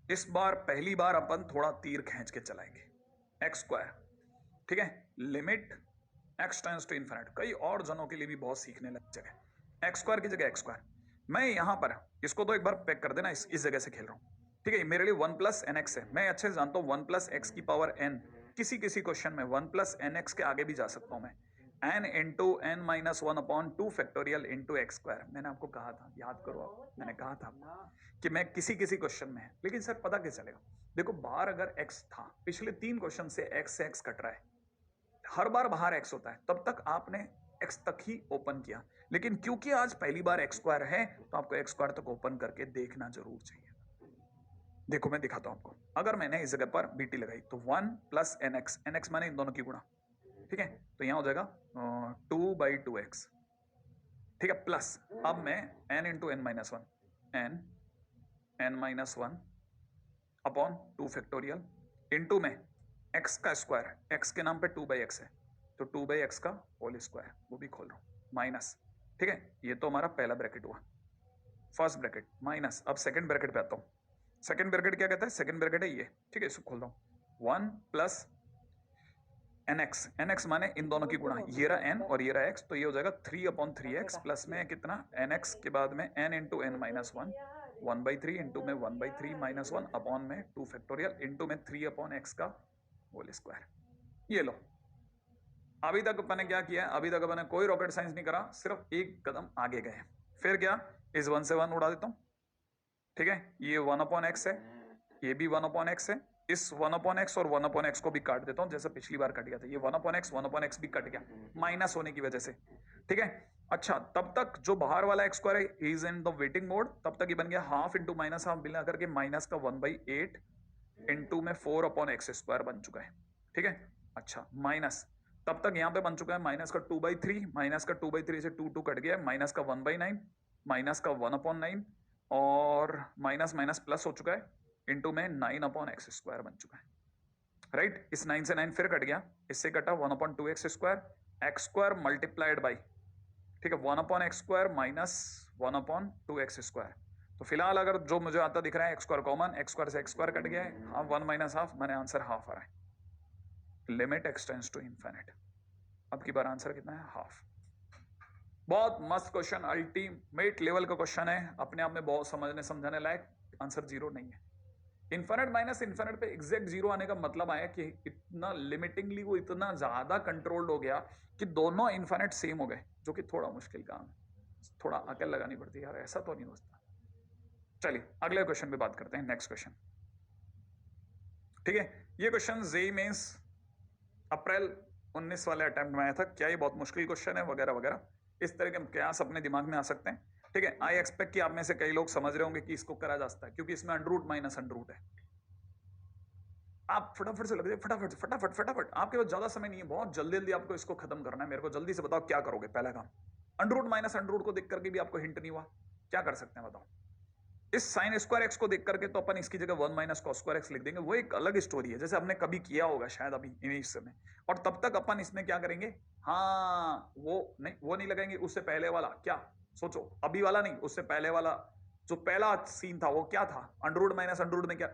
इस बार, पहली बार अपन थोड़ा तीर खींच के चलाएंगे, x²। ठीक है, लिमिट एक्सटेंड्स टू इनफाइनाइट, कई और जनों के लिए भी बहुत सीखने लग जगह, x² की जगह x²। मैं यहां पर इसको तो एक बार पैक कर देना, इस जगह से खेल रहा हूं। ठीक है, मेरे लिए 1 + nx है, मैं अच्छे से जानता हूं 1 + x की पावर n, किसी किसी क्वेश्चन में 1 + nx के आगे भी जा सकता हूं मैं, n × n - 1/2 फैक्टोरियल × x²। मैंने आपको कहा था, याद करो आप, मैंने कहा था कि मैं किसी किसी क्वेश्चन में है, लेकिन सर पता कैसे चलेगा? देखो बाहर अगर x था, पिछले 3 क्वेश्चन से x कट रहा है, हर बार बाहर x होता है, तब तक आपने x तक ही ओपन किया, लेकिन क्योंकि आज पहली बार x² है, तो आपको x² तक ओपन करके देखना जरूर चाहिए। देखो मैं दिखाता हूं आपको, अगर मैंने इस जगह पर बीटी लगाई तो 1 + nx, nx माने इन दोनों की गुणा। ठीक है, तो यहां हो जाएगा 2/2x। ठीक है, प्लस अब मैं n × n - 1, n - 1 upon 2 factorial into में x का स्क्वायर, x के नाम पे 2/x है, तो 2/x का होल स्क्वायर, वो भी खोल रहा हूं, माइनस। ठीक है, ये तो हमारा पहला ब्रैकेट हुआ, फर्स्ट ब्रैकेट माइनस। अब सेकंड ब्रैकेट पे आता हूं, सेकंड ब्रैकेट क्या कहता है, सेकंड ब्रैकेट है ये। ठीक है, इसको खोल रहा हूं, 1 + nx, nx माने इन दोनों की गुणा, ये रहा n और ये रहा x, तो ये हो जाएगा 3/3x प्लस में कितना, nx के बाद में n × n - 1, 1/3 इंटू में 1/3 - 1 अपॉन में 2 फैक्टोरियल इंटू में 3/x का होल स्क्वायर। ये लो, अभी तक अपन ने क्या किया, अभी तक अपन ने कोई रॉकेट साइंस नहीं करा, सिर्फ एक कदम आगे गए। फिर क्या, इस 1 से 1 उड़ा देता हूं। ठीक है, ये 1/x है, ये भी 1/x है, इस 1/x और 1/x को भी काट देता हूं, जैसे पिछली बार कट गया था, ये 1/x भी कट गया माइनस होने की वजह से। ठीक है, अच्छा तब तक जो बाहर वाला x² है is in the waiting mode, तब तक ये बन गया हाफ इंटू माइनस हाफ मिला करके माइनस का 1/8 इंटू में 4/x² बन चुका है। ठीक है, अच्छा माइनस, तब तक यहां पे बन चुका है माइनस का 2/3, माइनस का 2/3 से 2 कट गया, माइनस का 1/9, माइनस का 1/9 और माइनस माइनस प्लस हो चुका है, इंटू में 9/x² बन चुका है। राइट, इस 9 से 9 फिर कट गया, इससे कटा 1/2x², x² मल्टीप्लाइड बाई, ठीक है, 1/x² माइनस 1/2x²। तो फिलहाल अगर जो मुझे आता दिख रहा है x² कॉमन, x² से x² कट गया है, हाफ 1 - हाफ, मैंने आंसर हाफ आ रहा है, लिमिट एक्सटेंड्स टू इनफिनिट। अब की बार आंसर कितना है, हाफ। बहुत मस्त क्वेश्चन, अल्टीमेट लेवल का क्वेश्चन है, अपने आप में बहुत समझने समझाने लायक, आंसर 0 नहीं है। इनफिनिट माइनस इनफिनिट पे एग्जैक्ट 0 आने का मतलब आया कि इतना लिमिटिंगली वो इतना ज्यादा कंट्रोल्ड हो गया कि दोनों इनफिनिट सेम हो गए, जो कि थोड़ा मुश्किल काम है, थोड़ा अकल लगानी पड़ती है यार, ऐसा तो नहीं हो सकता। चलिए अगले क्वेश्चन पे बात करते हैं, नेक्स्ट क्वेश्चन। ठीक है, ये क्वेश्चन जेईई मेंस अप्रैल 19 वाले अटेम्प्ट में आया था, क्या ये बहुत मुश्किल क्वेश्चन है वगैरह वगैरह, इस तरह के प्रयास अपने दिमाग में आ सकते हैं। ठीक है, आई एक्सपेक्ट कि आप में से कई लोग समझ रहे होंगे कि इसको करा जा सकता है, क्योंकि इसमें अंडर माइनस अंडर है। आप फटाफट से लग जाए, फटाफट फटाफट फटाफट, आपके पास ज्यादा समय नहीं है, बहुत जल्दी जल्दी आपको इसको खत्म करना है। मेरे को जल्दी से बताओ क्या करोगे, पहला काम। अंडर माइनस अंडर को देख करके भी आपको हिंट नहीं हुआ, क्या कर सकते हैं बताओ। इस साइन स्क्वायर एक्स को देख करके तो अपन इसकी जगह 1 - cos² x लिख देंगे, वो एक अलग स्टोरी है, जैसे हमने कभी किया होगा शायद अभी इस समय। और तब तक अपन इसमें क्या करेंगे, हाँ वो नहीं लगाएंगे, उससे पहले वाला क्या सोचो, अभी वाला नहीं, उससे पहले वाला जो पहला सीन था वो क्या था, अंडर माइनस अंडर में क्या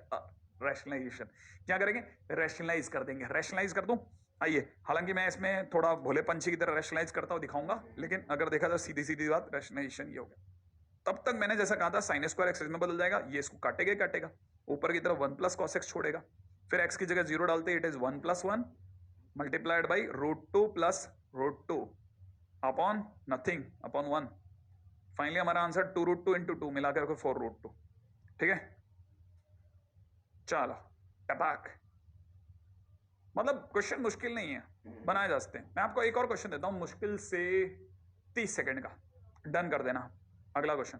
रैशनलाइजेशन, क्या करेंगे, रैशनलाइज कर देंगे। रैशनलाइज कर दूं, आइए, हालांकि मैं इसमें थोड़ा भोले पंछी की तरह रैशनलाइज करता हुआ दिखाऊंगा, लेकिन अगर देखा जाए सीधी सीधी बात रैशनलाइजेशन ये हो गया। तब तक मैंने जैसा कहा था साइन स्क्वायर एक्स में बदल जाएगा, ये इसको काटेगा ही काटेगा, ऊपर की तरफ 1 प्लस कॉस एक्स छोड़ेगा, फिर एक्स की जगह 0 डालते it is 1 plus 1 multiplied by √2 plus √2 upon nothing upon 1। Finally हमारा आंसर 2√2 इंटू 2 मिलाकर 4√2। ठीक है, चलो टपाक। मतलब क्वेश्चन मुश्किल नहीं है, बनाए जा सकते हैं। मैं आपको एक और क्वेश्चन देता हूं मुश्किल से 30 सेकंड का, डन कर देना। अगला क्वेश्चन।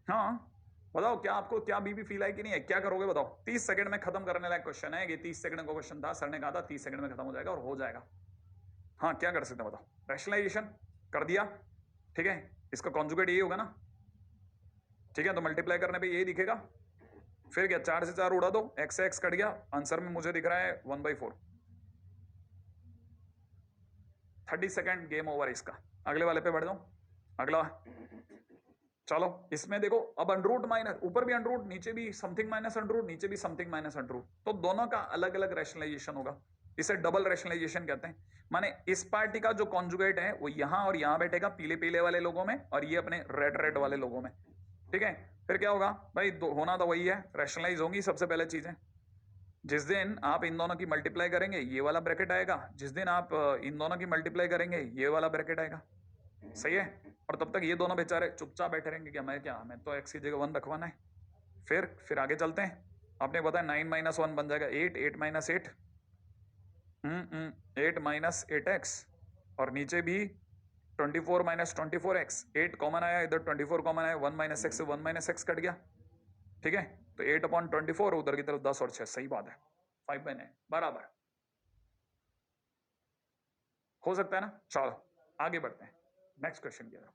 हाँ बताओ, क्या आपको क्या बीबी फील है कि नहीं है, क्या करोगे बताओ। 30 सेकंड में खत्म करने लायक क्वेश्चन है ये। 30 सेकंड का क्वेश्चन था, सर ने कहा था 30 सेकंड में खत्म हो जाएगा और हो जाएगा। हाँ क्या कर सकते हैं बताओ। रैशनलाइजेशन कर दिया, ठीक है, इसका कॉन्जुगेट यही होगा ना, ठीक है, तो मल्टीप्लाई करने पे यही दिखेगा। फिर क्या, 4 से 4 उड़ा दो, एक्स से एक्स कट गया, आंसर में मुझे दिख रहा है 1/4। 30 सेकंड, गेम ओवर इसका। अगले वाले पे बढ़ जाओ। अगला चलो, इसमें देखो अब अंडरूट माइनस, ऊपर भी अंडरूट, नीचे भी समथिंग माइनस अंडरूट, नीचे भी समथिंग माइनस अंडरूट, तो दोनों का अलग अलग रैशनलाइजेशन होगा। इसे डबल रैशनलाइजेशन कहते हैं। माने इस पार्टी का जो कॉन्जुगेट है वो यहां और यहां बैठेगा, पीले पीले वाले लोगों में, और ये अपने रेड रेड वाले लोगों में। ठीक है, फिर क्या होगा भाई, होना तो वही है, रैशनलाइज होंगी सबसे पहले चीजें। जिस दिन आप इन दोनों की मल्टीप्लाई करेंगे ये वाला ब्रैकेट आएगा, जिस दिन आप इन दोनों की मल्टीप्लाई करेंगे ये वाला ब्रैकेट आएगा। सही है, और तब तक ये दोनों बेचारे चुपचाप बैठे रहेंगे कि हमें तो एक्स की जगह 1 रखवाना है। फिर आगे चलते हैं। आपने बताया 9 माइनस 1 बन जाएगा 8, 8 माइनस 8 8 माइनस 8x, और नीचे भी 24 माइनस 24x, 8 कॉमन आया इधर, 24 कॉमन आया, 1 माइनस एक्स से 1 माइनस एक्स कट गया। ठीक है, तो 8/24, उधर की तरफ 10 और 6, सही बात है, 5/9 बराबर हो सकता है ना। चलो आगे बढ़ते हैं, नेक्स्ट क्वेश्चन की तरफ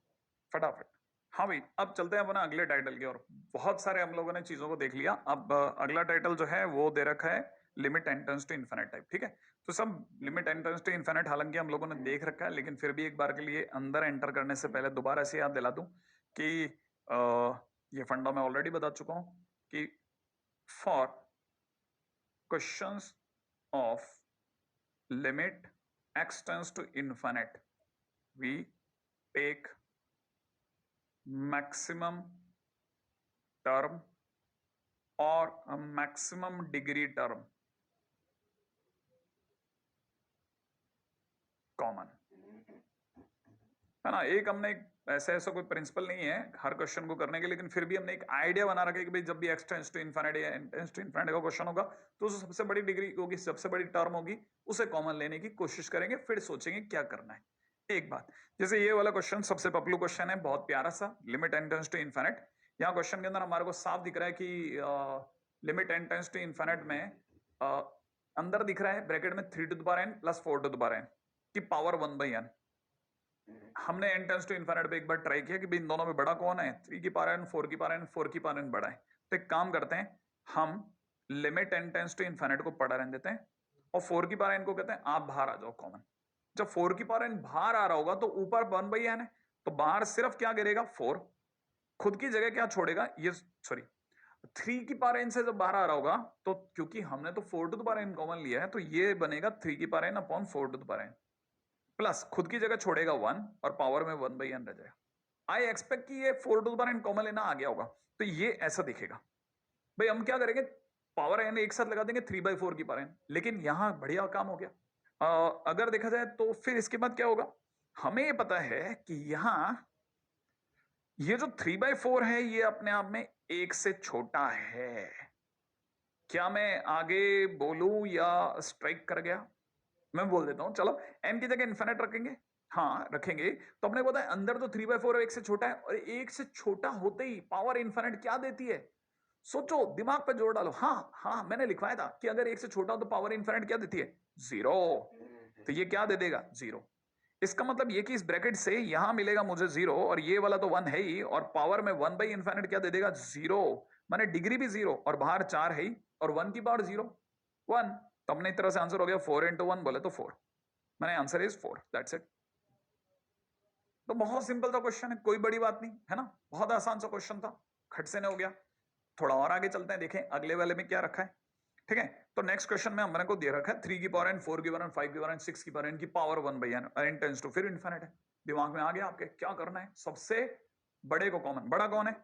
फटाफट। हाँ भाई, अब चलते हैं अपना अगले टाइटल की ओर। बहुत सारे हम लोगों ने चीजों को देख लिया। अब अगला टाइटल जो है वो दे रखा है limit n tends to infinite type. ठीक है, तो सब limit n tends to infinite हालांकि हम लोगों ने देख रखा है, लेकिन फिर भी एक बार के लिए अंदर एंटर करने से पहले दोबारा से याद दिला दूं कि ये फंडा मैं ऑलरेडी बता चुका हूं कि for questions of limit x tends to infinite we take maximum term or a maximum degree term common, है ना। एक हमने ऐसा कोई प्रिंसिपल नहीं है हर क्वेश्चन को करने के, लेकिन फिर भी हमने एक आइडिया बना रखा है कि भाई जब भी x टेंड्स टू इन्फिनिटी या n टेंड्स टू इन्फिनिटी का क्वेश्चन होगा तो जो सबसे बड़ी डिग्री होगी, सबसे बड़ी टर्म होगी, उसे कॉमन लेने की कोशिश करेंगे, फिर सोचेंगे क्या करना है। एक बात, जैसे ये वाला क्वेश्चन सबसे पॉपुलर क्वेश्चन है, बहुत प्यारा सा, limit n tends to infinite. यहाँ क्वेश्चन के अंदर हमारे को साफ दिख रहा है कि limit n tends to infinite में अंदर दिख रहा है ब्रैकेट में 3 to the power n plus 4 to the power n की पावर 1/n। हमने n टेंड्स टू इन्फिनिट पे एक बार ट्राई किया कि भाई इन दोनों में बड़ा कौन है, 3 की पावर n, 4 की पावर n, 4 की पावर n बड़ा है। तो एक काम करते हैं, हम limit n tends to infinite को पढ़ा रहने देते हैं और 4 की पावर n को कहते हैं आप बाहर आ जाओ कॉमन। जब 4 की पावर n बाहर आ रहा होगा तो ऊपर 1/n है, तो बाहर सिर्फ क्या गिरेगा 4, खुद की जगह क्या छोड़ेगा ये, सॉरी 3 की पावर n से जब बाहर आ रहा होगा तो क्योंकि हमने तो 4 to the power n common लिया है, तो ये बनेगा 3 की power n upon 4 to the power n, plus खुद की जगह छोड़ेगा 1 और पावर में 1/n रह जाएगा। आई एक्सपेक्ट कि ये 4 to the power n common लेना आ गया होगा, तो ये ऐसा दिखेगा। भाई हम क्या करेंगे, पावर n एक साथ लगा देंगे 3/4 की पावर n, लेकिन यहां बढ़िया काम हो गया। अगर देखा जाए तो फिर इसके बाद क्या होगा, हमें ये पता है कि यहां ये जो 3/4 है ये अपने आप में 1 से छोटा है। क्या मैं आगे बोलूं या स्ट्राइक कर गया, मैं बोल देता हूं, चलो n की जगह इन्फिनिट रखेंगे। हाँ रखेंगे, तो अपने को पता है अंदर तो 3/4 1 से छोटा है, और 1 से छोटा होते ही पावर इन्फिनिट क्या देती है, सोचो दिमाग पे जोर डालो। हाँ हाँ मैंने लिखवाया था कि अगर 1 से छोटा हो तो पावर इन्फिनिट क्या देती है, 0। तो ये क्या दे देगा, 0। इसका मतलब ये कि इस ब्रैकेट से यहां मिलेगा मुझे 0, और ये वाला तो 1 है ही, और पावर में 1/इन्फिनिट क्या दे देगा, 0। माने डिग्री भी 0 और बाहर 4 है ही, और 1 की पावर 0 1, तो अपने तरह से आंसर हो गया 4 × 1 बोले तो 4, मैंने आंसर इज 4, दैट्स इट। तो बहुत सिंपल सा क्वेश्चन है, कोई बड़ी बात नहीं है ना, बहुत आसान सा क्वेश्चन था, खट से ने हो गया। थोड़ा और आगे चलते हैं, देखें अगले वाले में क्या रखा है। ठीक है, तो नेक्स्ट क्वेश्चन में हमने को दे रखा है 3 की पावर n, 4 की पावर n, 5 की पावर n, 6 की पावर n की power 1/n, n tends to, फिर इनफिनिट है। दिमाग में आ गया आपके क्या करना है? सबसे बड़े को कॉमन, बड़ा कौन है?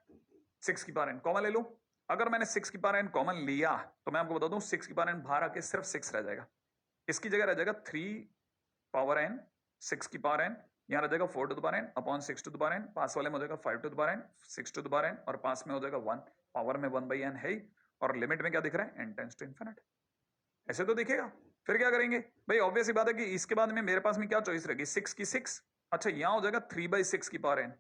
6 की पावर n कॉमन ले लो। अगर मैंने 6 की पावर n कॉमन लिया तो मैं आपको बता दूं 6 की पावर n बाहर आके सिर्फ 6 रह जाएगा। इसकी जगह रह जाएगा 3 पावर n, 6 की पावर n, यहां रह जाएगा 4 to the power n upon 6 to the power n, पास वाले में हो जाएगा 5 to the power n, 6 to the power n, और पास में हो जाएगा 1, पावर में 1/n है ही, और लिमिट में क्या दिख रहा है? n tends to infinite. ऐसे तो दिखेगा। फिर क्या करेंगे भाई? ऑब्वियस ही बात है कि इसके बाद में मेरे पास में क्या चॉइस रहेगी? 6 की 6, अच्छा यहां हो जाएगा 3/6 की पावर n,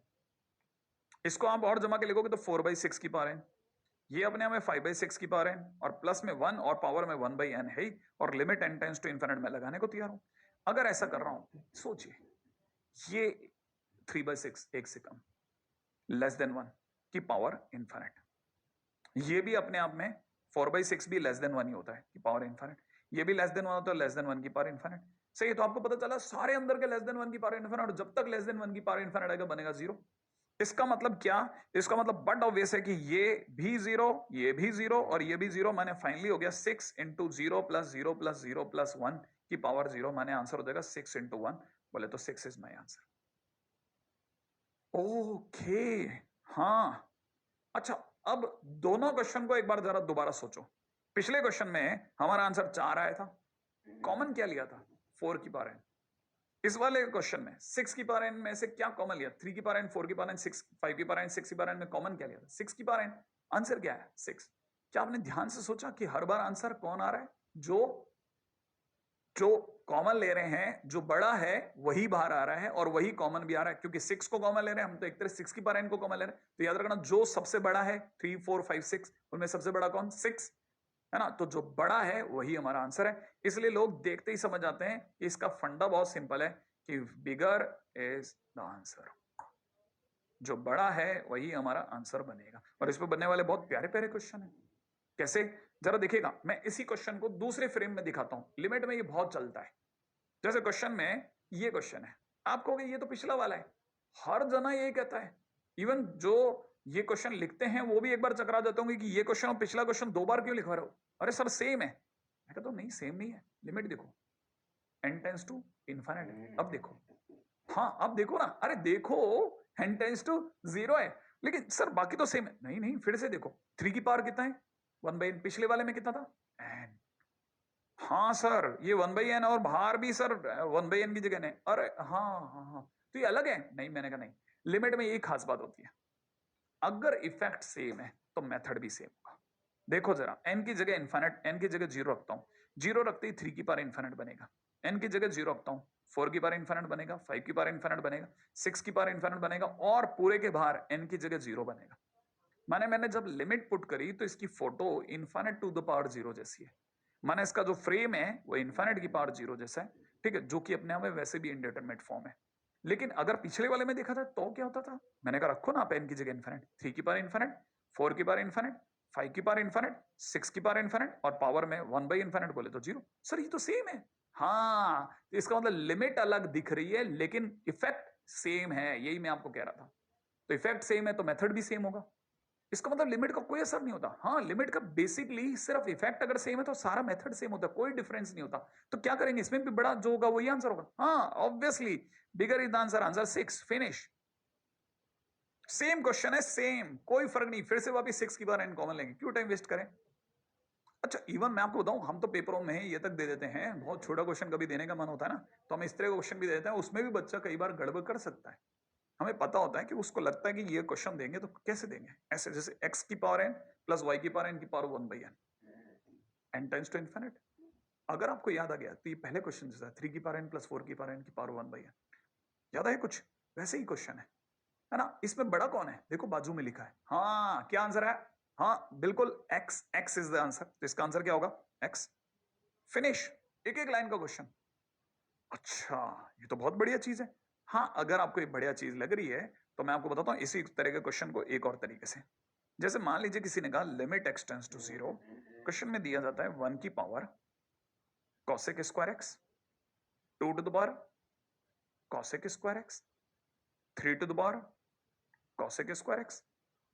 इसको आप और जमा के लिखोगे तो 4/6 की पावर n, ये अपने आप में 5/6 की पावर n, और प्लस में 1 और पावर में 1/n है ही, और limit n tends to infinite में लगाने को तैयार हूं। अगर ऐसा कर रहा हूं, सोचिए ये 3/6 एक से कम, लेस देन 1 की पावर इनफिनिट, ये भी अपने आप में 4/6 भी लेस देन 1 ही होता है कि पावर इनफिनिट, ये भी लेस देन 1 होता है, लेस देन 1 की पावर इनफिनिट। सही है, तो आपको पता चला सारे अंदर के लेस देन 1 की पावर इनफिनिट, और जब तक लेस देन 1 की पावर इनफिनिट आएगा बनेगा 0। इसका मतलब क्या? इसका मतलब बट ऑब्वियस है कि ये भी 0, ये भी 0 और ये भी 0, माने फाइनली हो गया 6 इंटू 0 प्लस 0 प्लस 0 प्लस 1 की पावर 0, माने आंसर हो जाएगा 6 इंटू 1, बोले तो 6 इज माई आंसर। ओके, हाँ, अच्छा अब दोनों क्वेश्चन को एक बार जरा दोबारा सोचो। पिछले क्वेश्चन में हमारा आंसर 4 आया था, कॉमन क्या लिया था? 4 की पावर n। इस वाले क्वेश्चन में 6 की पावर n में से क्या कॉमन लिया? 3 की पावर n, 4 की पावर n, 6, 5 की पावर n, 6 की पावर n में कॉमन क्या लिया था? 6 की पावर n। आंसर क्या है? 6। क्या आपने ध्यान से सोचा कि हर बार आंसर कौन आ रहा है? जो कॉमन ले रहे हैं, जो बड़ा है वही बाहर आ रहा है, और वही कॉमन भी आ रहा है, क्योंकि 6 को कॉमन ले रहे हैं हम, तो एक तरह 6 की पावर n को कॉमन ले रहे हैं। तो याद रखना जो सबसे बड़ा है 3, 4, 5, 6, उनमें सबसे बड़ा कौन? 6 है ना, तो जो बड़ा है वही हमारा आंसर है। इसलिए लोग देखते ही समझ जाते हैं कि इसका फंडा बहुत सिंपल है कि बिगर इज द आंसर, जो बड़ा है वही हमारा आंसर बनेगा। और इस पर बनने वाले बहुत प्यारे प्यारे क्वेश्चन है। कैसे? जरा देखिएगा, मैं इसी क्वेश्चन को दूसरे फ्रेम में दिखाता हूं। लिमिट में ये बहुत चलता है। जैसे क्वेश्चन में ये क्वेश्चन है, आप कहोगे ये तो पिछला वाला है, हर जना यही कहता है। इवन जो ये क्वेश्चन लिखते हैं वो भी एक बार चकरा जाते होंगे कि ये क्वेश्चन और पिछला क्वेश्चन 2 बार क्यों लिखवा रहे हो? अरे सर सेम है। मैं कहता हूं नहीं सेम नहीं है, लिमिट देखो, n टेंड्स टू इनफिनिट। अब देखो, हाँ अब देखो ना, अरे देखो n टेंड्स टू 0 है, लेकिन सर बाकी तो सेम है। नहीं नहीं, फिर से देखो, 3 की पावर कितना है? 1/n। पिछले वाले में कितना था? n। हाँ सर, ये 1/n, और बाहर भी सर 1/n की जगह नहीं। अरे हाँ हाँ हाँ, तो ये अलग है। नहीं, मैंने कहा नहीं, लिमिट में यही खास बात होती है, अगर इफेक्ट सेम है तो मेथड भी सेम होगा। देखो जरा, n की जगह इनफिनिट, n की जगह 0 रखता हूं, 0 रखते ही 3 की पावर इनफिनिट बनेगा। n की जगह 0 रखता हूं, 4 की पावर इनफिनिट बनेगा, 5 की पावर इनफिनिट बनेगा, 6 की पावर इनफिनिट बनेगा, और पूरे के बाहर n की जगह 0 बनेगा। माने मैंने जब लिमिट पुट करी तो इसकी photo infinite to the power 0 जैसी है। माने इसका जो फ्रेम है वो इनफिनिट की पावर 0 जैसा है, ठीक है, जो कि अपने आप में वैसे भी इंडेटरमिनेट फॉर्म है। लेकिन अगर पिछले वाले में देखा था तो क्या होता था? मैंने कहा रखो ना n की जगह इनफिनिट, 3 की पावर इनफिनिट, 4 की पावर इनफिनिट, 5 की पावर इनफिनिट, 6 की पावर इनफिनिट, और पावर में 1/इनफिनिट बोले तो 0। सर ये तो सेम है। हाँ, तो इसका मतलब लिमिट अलग दिख रही है लेकिन इफेक्ट सेम है, यही मैं आपको कह रहा था। तो इफेक्ट सेम है तो मेथड भी सेम होगा। इसका मतलब लिमिट का कोई असर नहीं होता। हाँ, लिमिट का बेसिकली सिर्फ इफेक्ट अगर सेम है तो सारा मेथड सेम होता है, कोई डिफरेंस नहीं होता। तो क्या करेंगे, इसमें भी बड़ा जो होगा वही आंसर होगा। हाँ obviously, bigger is the answer, answer 6, finish. Same question है, सेम, कोई फर्क नहीं। फिर से वापस 6 की बार n कॉमन लेंगे, क्यों टाइम वेस्ट करें? अच्छा इवन मैं आपको बताऊं, हम तो पेपरों में ये तक दे देते हैं, बहुत छोटा क्वेश्चन कभी देने का मन होता है ना, तो हम इस तरह का क्वेश्चन भी दे देते हैं, उसमें भी बच्चा कई बार गड़बड़ कर सकता है। हमें पता होता है कि उसको लगता है कि ये क्वेश्चन देंगे तो कैसे देंगे, ऐसे जैसे x की पावर n प्लस y की पावर n की power 1/n, n tends to infinite. अगर आपको याद आ गया तो ये पहले क्वेश्चन जैसा 3 की पावर n प्लस 4 की पावर n की पावर 1/n, याद है कुछ? वैसे ही क्वेश्चन है ना। इसमें बड़ा कौन है? देखो बाजू में लिखा है। हाँ, क्या आंसर है? हाँ बिल्कुल, x इज द आंसर। तो इसका आंसर क्या होगा? x, finish. एक एक लाइन का क्वेश्चन। अच्छा, ये तो बहुत बढ़िया चीज है। हाँ, अगर आपको ये बढ़िया चीज लग रही है तो मैं आपको बताता हूँ इसी तरह के क्वेश्चन को एक और तरीके से। जैसे मान लीजिए किसी ने कहा limit x tends to 0, question में दिया जाता है 1 की power cosec square x, 2 to the power cosec square x, 3 to the power cosec square x,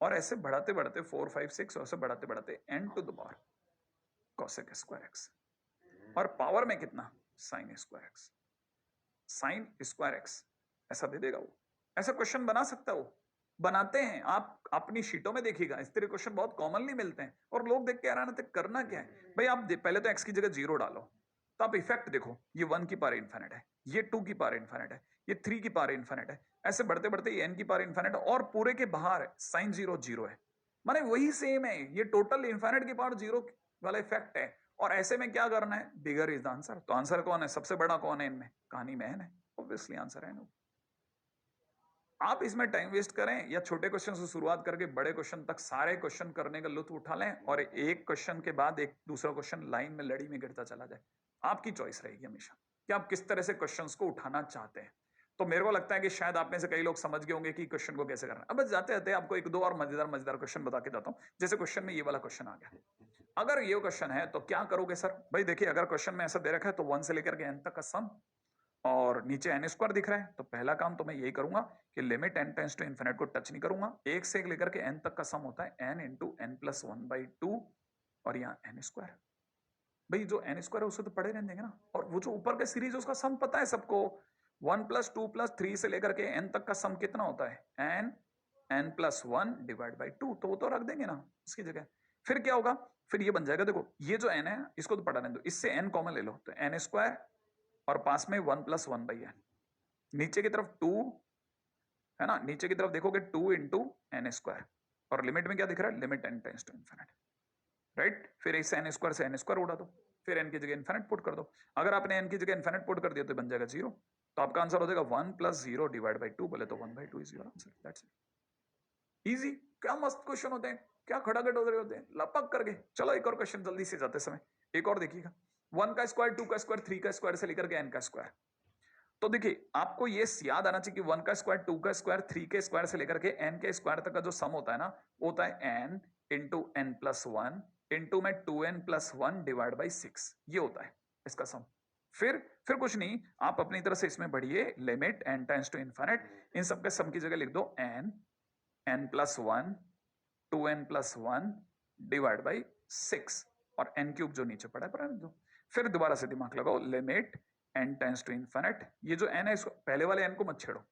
और ऐसे बढ़ाते बढ़ाते 4, 5, 6, और ऐसे बढ़ाते बढ़ाते n to the power cosec square x, और पावर में कितना, sine square x, sine square x, ऐसा दे देगा वो। ऐसा क्वेश्चन बना सकता है वो, बनाते हैं, आप अपनी शीटों में देखिएगा, इस तरह क्वेश्चन बहुत कॉमनली मिलते हैं और लोग देख के हैरान होते हैं करना क्या है भाई। आप पहले तो x की जगह 0 डालो, तो आप इफेक्ट देखो, ये 1 की पावर इन्फिनिट है, ये 2 की पावर इन्फिनिट है, ये 3 की पावर इन्फिनिट है, ऐसे बढ़ते बढ़ते ये n की पावर इन्फिनिट है, और पूरे के बाहर साइन 0 0 है, माने वही सेम है, ये टोटल इन्फिनिट की पावर 0 वाला इफेक्ट है। और ऐसे में क्या करना है, बिगर इज द आंसर। तो आंसर कौन है, सबसे बड़ा कौन है इनमें, कहानी में है, ऑब्वियसली आंसर है। आप इसमें टाइम वेस्ट करें या छोटे क्वेश्चन से शुरुआत करके बड़े क्वेश्चन तक सारे क्वेश्चन करने का लुत्फ उठा लें, और एक क्वेश्चन के बाद एक दूसरा क्वेश्चन लाइन में लड़ी में गिरता चला जाए, आपकी चॉइस रहेगी हमेशा कि आप किस तरह से क्वेश्चंस को उठाना चाहते हैं। तो मेरे को लगता है कि शायद आप में से कई लोग समझ गए होंगे कि क्वेश्चन को कैसे करना है। अब बस जाते जाते आपको एक दो और मजेदार क्वेश्चन बता के जाता हूं। जैसे क्वेश्चन में ये वाला क्वेश्चन आ गया, अगर ये क्वेश्चन है तो क्या करोगे सर? भाई देखिए, अगर क्वेश्चन में ऐसा दे रखा है तो 1 से लेकर के n तक का सम, और नीचे n स्क्वायर दिख रहा है, तो पहला काम तो मैं यही करूंगा कि limit n tends to infinite को टच नहीं करूंगा। एक से एक लेकर के n तक का सम होता है n इंटू n प्लस 1/2, और यहाँ n स्क्वायर। भाई जो n स्क्वायर है उसे तो पढ़े रहने देंगे ना, और वो जो ऊपर का सीरीज है उसका सम पता है सबको, 1 प्लस 2 प्लस 3 से लेकर के n तक का सम कितना होता है, n प्लस 1 डिवाइड बाई 2, तो वो तो रख देंगे ना इसकी जगह। फिर क्या होगा, फिर ये बन जाएगा, देखो ये जो n है इसको तो पढ़ा रहने दो, इससे n कॉमन ले लो, तो n स्क्वायर और पास में 1 प्लस 1/n, नीचे की तरफ 2 है ना, नीचे की तरफ देखोगे 2 इंटू एन स्क्वायर, और लिमिट में क्या दिख रहा है, limit n tends to infinite, right. फिर इस n स्क्वायर से n स्क्वायर उड़ा दो, फिर n की जगह इन्फिनिट पुट कर दो। अगर आपने n की जगह इन्फिनिट पुट कर दिया तो बन जाएगा 0, तो आपका आंसर हो जाएगा 1 प्लस 0 डिवाइड बाई 2, बोले तो 1/2 is your answer, that's it. Easy, क्या मस्त क्वेश्चन होते हैं, क्या खड़ाखट हो रहे होते हैं लपक करके। चलो एक और क्वेश्चन जल्दी से जाते समय, एक और देखिएगा, 1 का स्क्वायर, 2 का स्क्वायर, 3 का स्क्वायर से लेकर के n का स्क्वायर। तो देखिए आपको ये याद आना चाहिए कि 1 का स्क्वायर, 2 का स्क्वायर, 3 के स्क्वायर से लेकर के n के स्क्वायर तक का जो सम होता है ना, वो होता है n into n plus 1 into में 2n प्लस 1 डिवाइड बाई 6, ये होता है इसका सम। फिर कुछ नहीं, आप अपनी तरह से इसमें बढ़िए, limit n tends to infinite, इन सब के सम की जगह लिख दो n plus 1 2n plus 1 divide by 6, और n क्यूब जो नीचे पड़ा है पर दो। फिर दोबारा से दिमाग लगाओ, limit n tends to infinite, ये जो n है इसको, पहले वाले n को मत छेड़ो,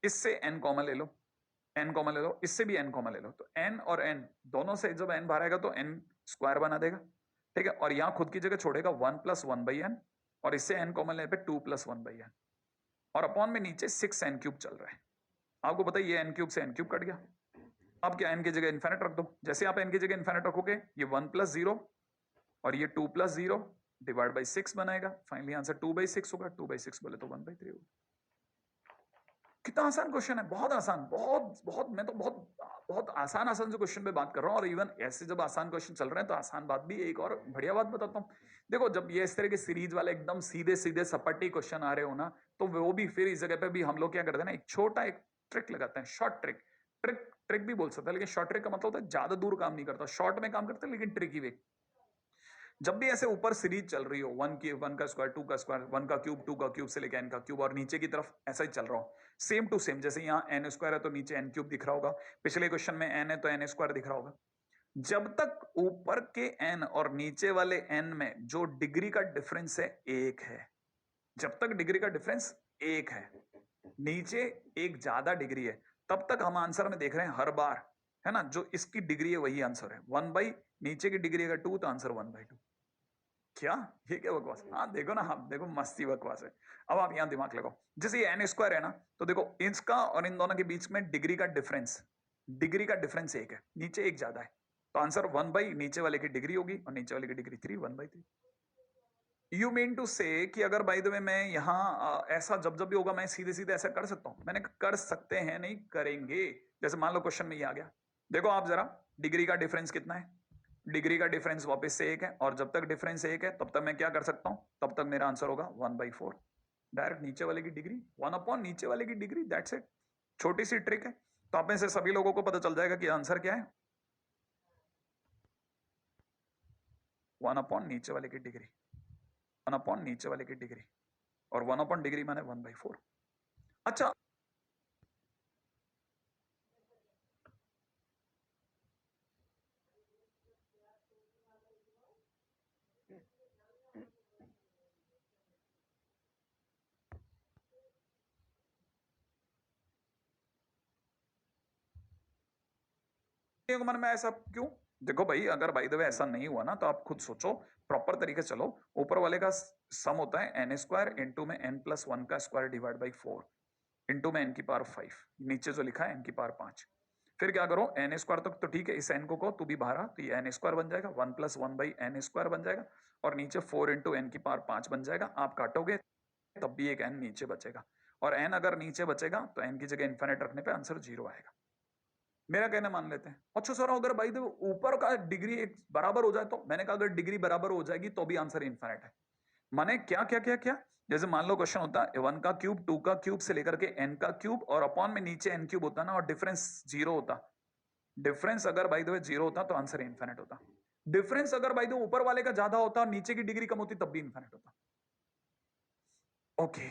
इससे n कॉमन ले लो, n कॉमन ले लो, इससे भी n कॉमन ले लो, तो n और n दोनों से जब n बाहर आएगा तो n स्क्वायर बना देगा, ठीक है। और यहां खुद की जगह छोड़ेगा 1 प्लस 1/n, और इससे n कॉमन लेने पे 2 प्लस 1/n, और अपॉन में नीचे 6n क्यूब चल रहा है। आपको पता है ये n क्यूब से n क्यूब कट गया, अब क्या n की जगह इन्फिनिट रख दो। जैसे आप n की जगह इन्फिनिट रखोगे, ये 1 प्लस 0 और ये 2 प्लस 0 डिवाइड बाई 6 बनाएगा, फाइनली आंसर 2/6 होगा, 2/6 बोले तो 1/3 होगा। कितना आसान क्वेश्चन है, बहुत आसान, बहुत बहुत, मैं तो बहुत आसान जो क्वेश्चन पे बात कर रहा हूँ, और इवन ऐसे जब आसान क्वेश्चन चल रहे हैं तो आसान बात भी, एक और बढ़िया बात बताता हूँ। देखो जब ये इस तरह के सीरीज वाले एकदम सीधे सीधे सपाटी क्वेश्चन आ रहे हो ना, तो वो भी फिर इस जगह पे भी हम लोग क्या करते हैं ना, एक छोटा एक ट्रिक लगाते हैं, शॉर्ट ट्रिक, ट्रिक भी बोल सकते हैं, लेकिन शॉर्ट ट्रिक का मतलब होता है ज्यादा दूर काम नहीं करता, शॉर्ट में काम करते हैं लेकिन ट्रिकी वे। जब भी ऐसे ऊपर सीरीज चल रही हो, 1 का स्क्वायर, 2 का स्क्वायर, 1 का क्यूब, 2 का क्यूब से लेकर n का क्यूब, और नीचे की तरफ ऐसा ही चल रहा हो, सेम टू सेम, जैसे यहाँ n स्क्वायर है तो नीचे n क्यूब दिख रहा होगा, पिछले क्वेश्चन में n है तो n स्क्वायर दिख रहा होगा। जब तक ऊपर के n और नीचे वाले n में जो डिग्री का डिफरेंस है 1 है, जब तक डिग्री का डिफरेंस 1 है, नीचे एक ज्यादा डिग्री है, तब तक हम आंसर में देख रहे हैं हर बार, है ना, जो इसकी डिग्री है वही आंसर है। 1 बाई नीचे की डिग्री अगर 2 तो आंसर 1/2। क्या ये क्या बकवास, हाँ देखो ना, आप देखो मस्ती बकवास है। अब आप यहां दिमाग लगाओ, जैसे ये n स्क्वायर है ना, तो देखो इसका और इन दोनों के बीच में डिग्री का डिफरेंस 1 है, नीचे एक ज्यादा है, तो आंसर 1 बाई नीचे वाले की डिग्री होगी, और नीचे वाले की डिग्री 3, 1/3। यू मीन टू से कि अगर बाय द वे मैं यहाँ ऐसा जब जब भी होगा मैं सीधे सीधे ऐसा कर सकता हूं, मैंने कर सकते हैं नहीं, करेंगे। जैसे मान लो क्वेश्चन में ये आ गया, देखो आप जरा, डिग्री का डिफरेंस कितना है, डिग्री का डिफरेंस वापस से 1 है, और जब तक डिफरेंस 1 है तब तक मैं क्या कर सकता हूं, तब तक मेरा आंसर होगा 1/4, डायरेक्ट नीचे वाले की डिग्री, 1 अपॉन नीचे वाले की डिग्री, दैट्स इट। छोटी सी ट्रिक है, तो आप में से सभी लोगों को पता चल जाएगा कि आंसर क्या है, 1 अपॉन नीचे वाले की डिग्री, 1 अपॉन नीचे वाले की डिग्री, और 1 अपॉन डिग्री माने 1/4। अच्छा, के मन में ऐसा क्यों? देखो भाई, अगर बाय द वे ऐसा नहीं हुआ ना, तो आप खुद सोचो, प्रॉपर तरीके से चलो। ऊपर वाले का सम होता है एन स्क्वायर इंटू में एन प्लस वन का स्क्वायर डिवाइड बाई 4 इंटू में एन की पावर 5, नीचे जो लिखा है एन की पावर 5। फिर क्या करो, एन स्क्वायर तक तो ठीक है, इस एन को कहो तू भी बाहर आ, तो ये एन स्क्वायर बन जाएगा, 1 plus one by n square बन जाएगा, और नीचे 4 इंटू एन की पावर 5 बन जाएगा। आप काटोगे तब भी एक एन नीचे बचेगा, और एन अगर नीचे बचेगा तो एन की जगह इन्फिनिट रखने पे आंसर 0 आएगा। मेरा कहना मान लेते हैं। अच्छा सर, अगर भाई ऊपर का डिग्री एक बराबर हो जाए तो? मैंने कहा अगर डिग्री बराबर हो जाएगी तो भी आंसर इन्फिनिट है। माने क्या क्या क्या क्या? जैसे मान लो क्वेश्चन होता है 1 का क्यूब 2 का क्यूब से लेकर के n का क्यूब, और अपॉन में नीचे n क्यूब होता ना, और डिफरेंस 0 होता। डिफरेंस अगर बाय द वे 0 होता तो आंसर इन्फिनिट होता। डिफरेंस अगर बाय द ऊपर वाले का ज्यादा होता और नीचे की डिग्री कम होती तब भी इन्फिनिट होता। ओके,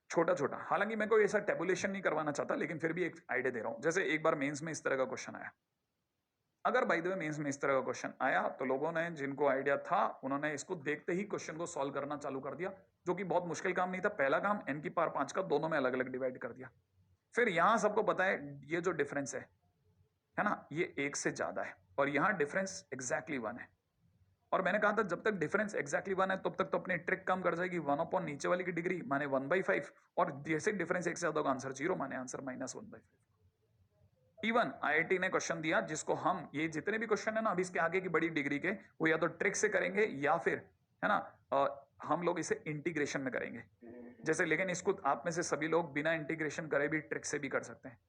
छोटा छोटा, हालांकि मैं कोई ऐसा टेबुलेशन नहीं करवाना चाहता, लेकिन फिर भी एक आइडिया दे रहा हूं। जैसे एक बार मेंस में इस तरह का क्वेश्चन आया, अगर बाय द वे मेंस में इस तरह का क्वेश्चन आया तो लोगों ने, जिनको आइडिया था, उन्होंने इसको देखते ही क्वेश्चन को सॉल्व करना चालू कर दिया, जो कि बहुत मुश्किल काम नहीं था। पहला काम n की पावर 5 का दोनों में अलग अलग डिवाइड कर दिया। फिर यहां सबको पता है ये जो डिफरेंस है ना, ये 1 से ज्यादा है, और यहां डिफरेंस एग्जैक्टली 1 है। और मैंने कहा था जब तक डिफरेंस एग्जैक्टली 1 है तब तक तो अपनी ट्रिक काम कर जाएगी, 1 अपॉन नीचे वाले की डिग्री माने 1/5, और जैसे डिफरेंस 1 से ज्यादा होगा आंसर 0 माने आंसर -1/5। इवन आईआईटी ने क्वेश्चन दिया, जिसको हम, ये जितने भी क्वेश्चन है ना अभी इसके आगे की बड़ी डिग्री के, वो या तो ट्रिक से करेंगे या फिर, है ना, हम लोग इसे इंटीग्रेशन में करेंगे। जैसे, लेकिन इसको आप में से सभी लोग बिना इंटीग्रेशन करे भी ट्रिक से भी कर सकते हैं।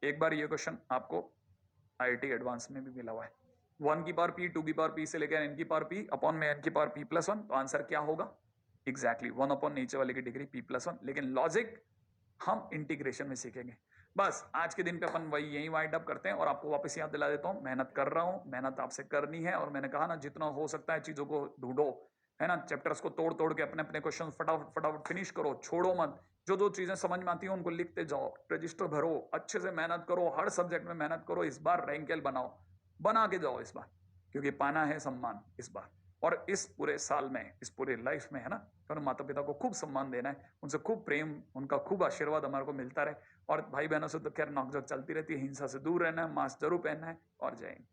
एक बार ये क्वेश्चन आपको आईआईटी एडवांस में भी मिला हुआ है। 1 की पावर पी, 2 की पावर पी से लेकर n की पावर पी अपॉन में n की पावर p प्लस 1, तो आंसर क्या होगा? एग्जैक्टली 1 अपॉन नीचे वाले की डिग्री p प्लस 1। लेकिन लॉजिक हम इंटीग्रेशन में सीखेंगे। बस आज के दिन पे अपन वही यही वाइंड अप करते हैं, और आपको वापस याद दिला देता हूँ, मेहनत कर रहा हूँ, मेहनत आपसे करनी है, और मैंने कहा ना जितना हो सकता है चीजों को ढूंढो, है ना, चैप्टर्स को तोड़ तोड़ के अपने अपने क्वेश्चन फटाफट फटाफट फिनिश करो, छोड़ो मत। जो जो चीजें समझ में आती है उनको लिखते जाओ, रजिस्टर भरो, अच्छे से मेहनत करो, हर सब्जेक्ट में मेहनत करो। इस बार रैंकेल बनाओ, बना के जाओ इस बार, क्योंकि पाना है सम्मान इस बार। और इस पूरे साल में, इस पूरे लाइफ में, है ना, तो माता पिता को खूब सम्मान देना है, उनसे खूब प्रेम, उनका खूब आशीर्वाद हमारे को मिलता रहे। और भाई बहनों से तो खैर नौकझोंक चलती रहती है, हिंसा से दूर रहना है, मास्क जरूर पहनना है, और जय हिंद।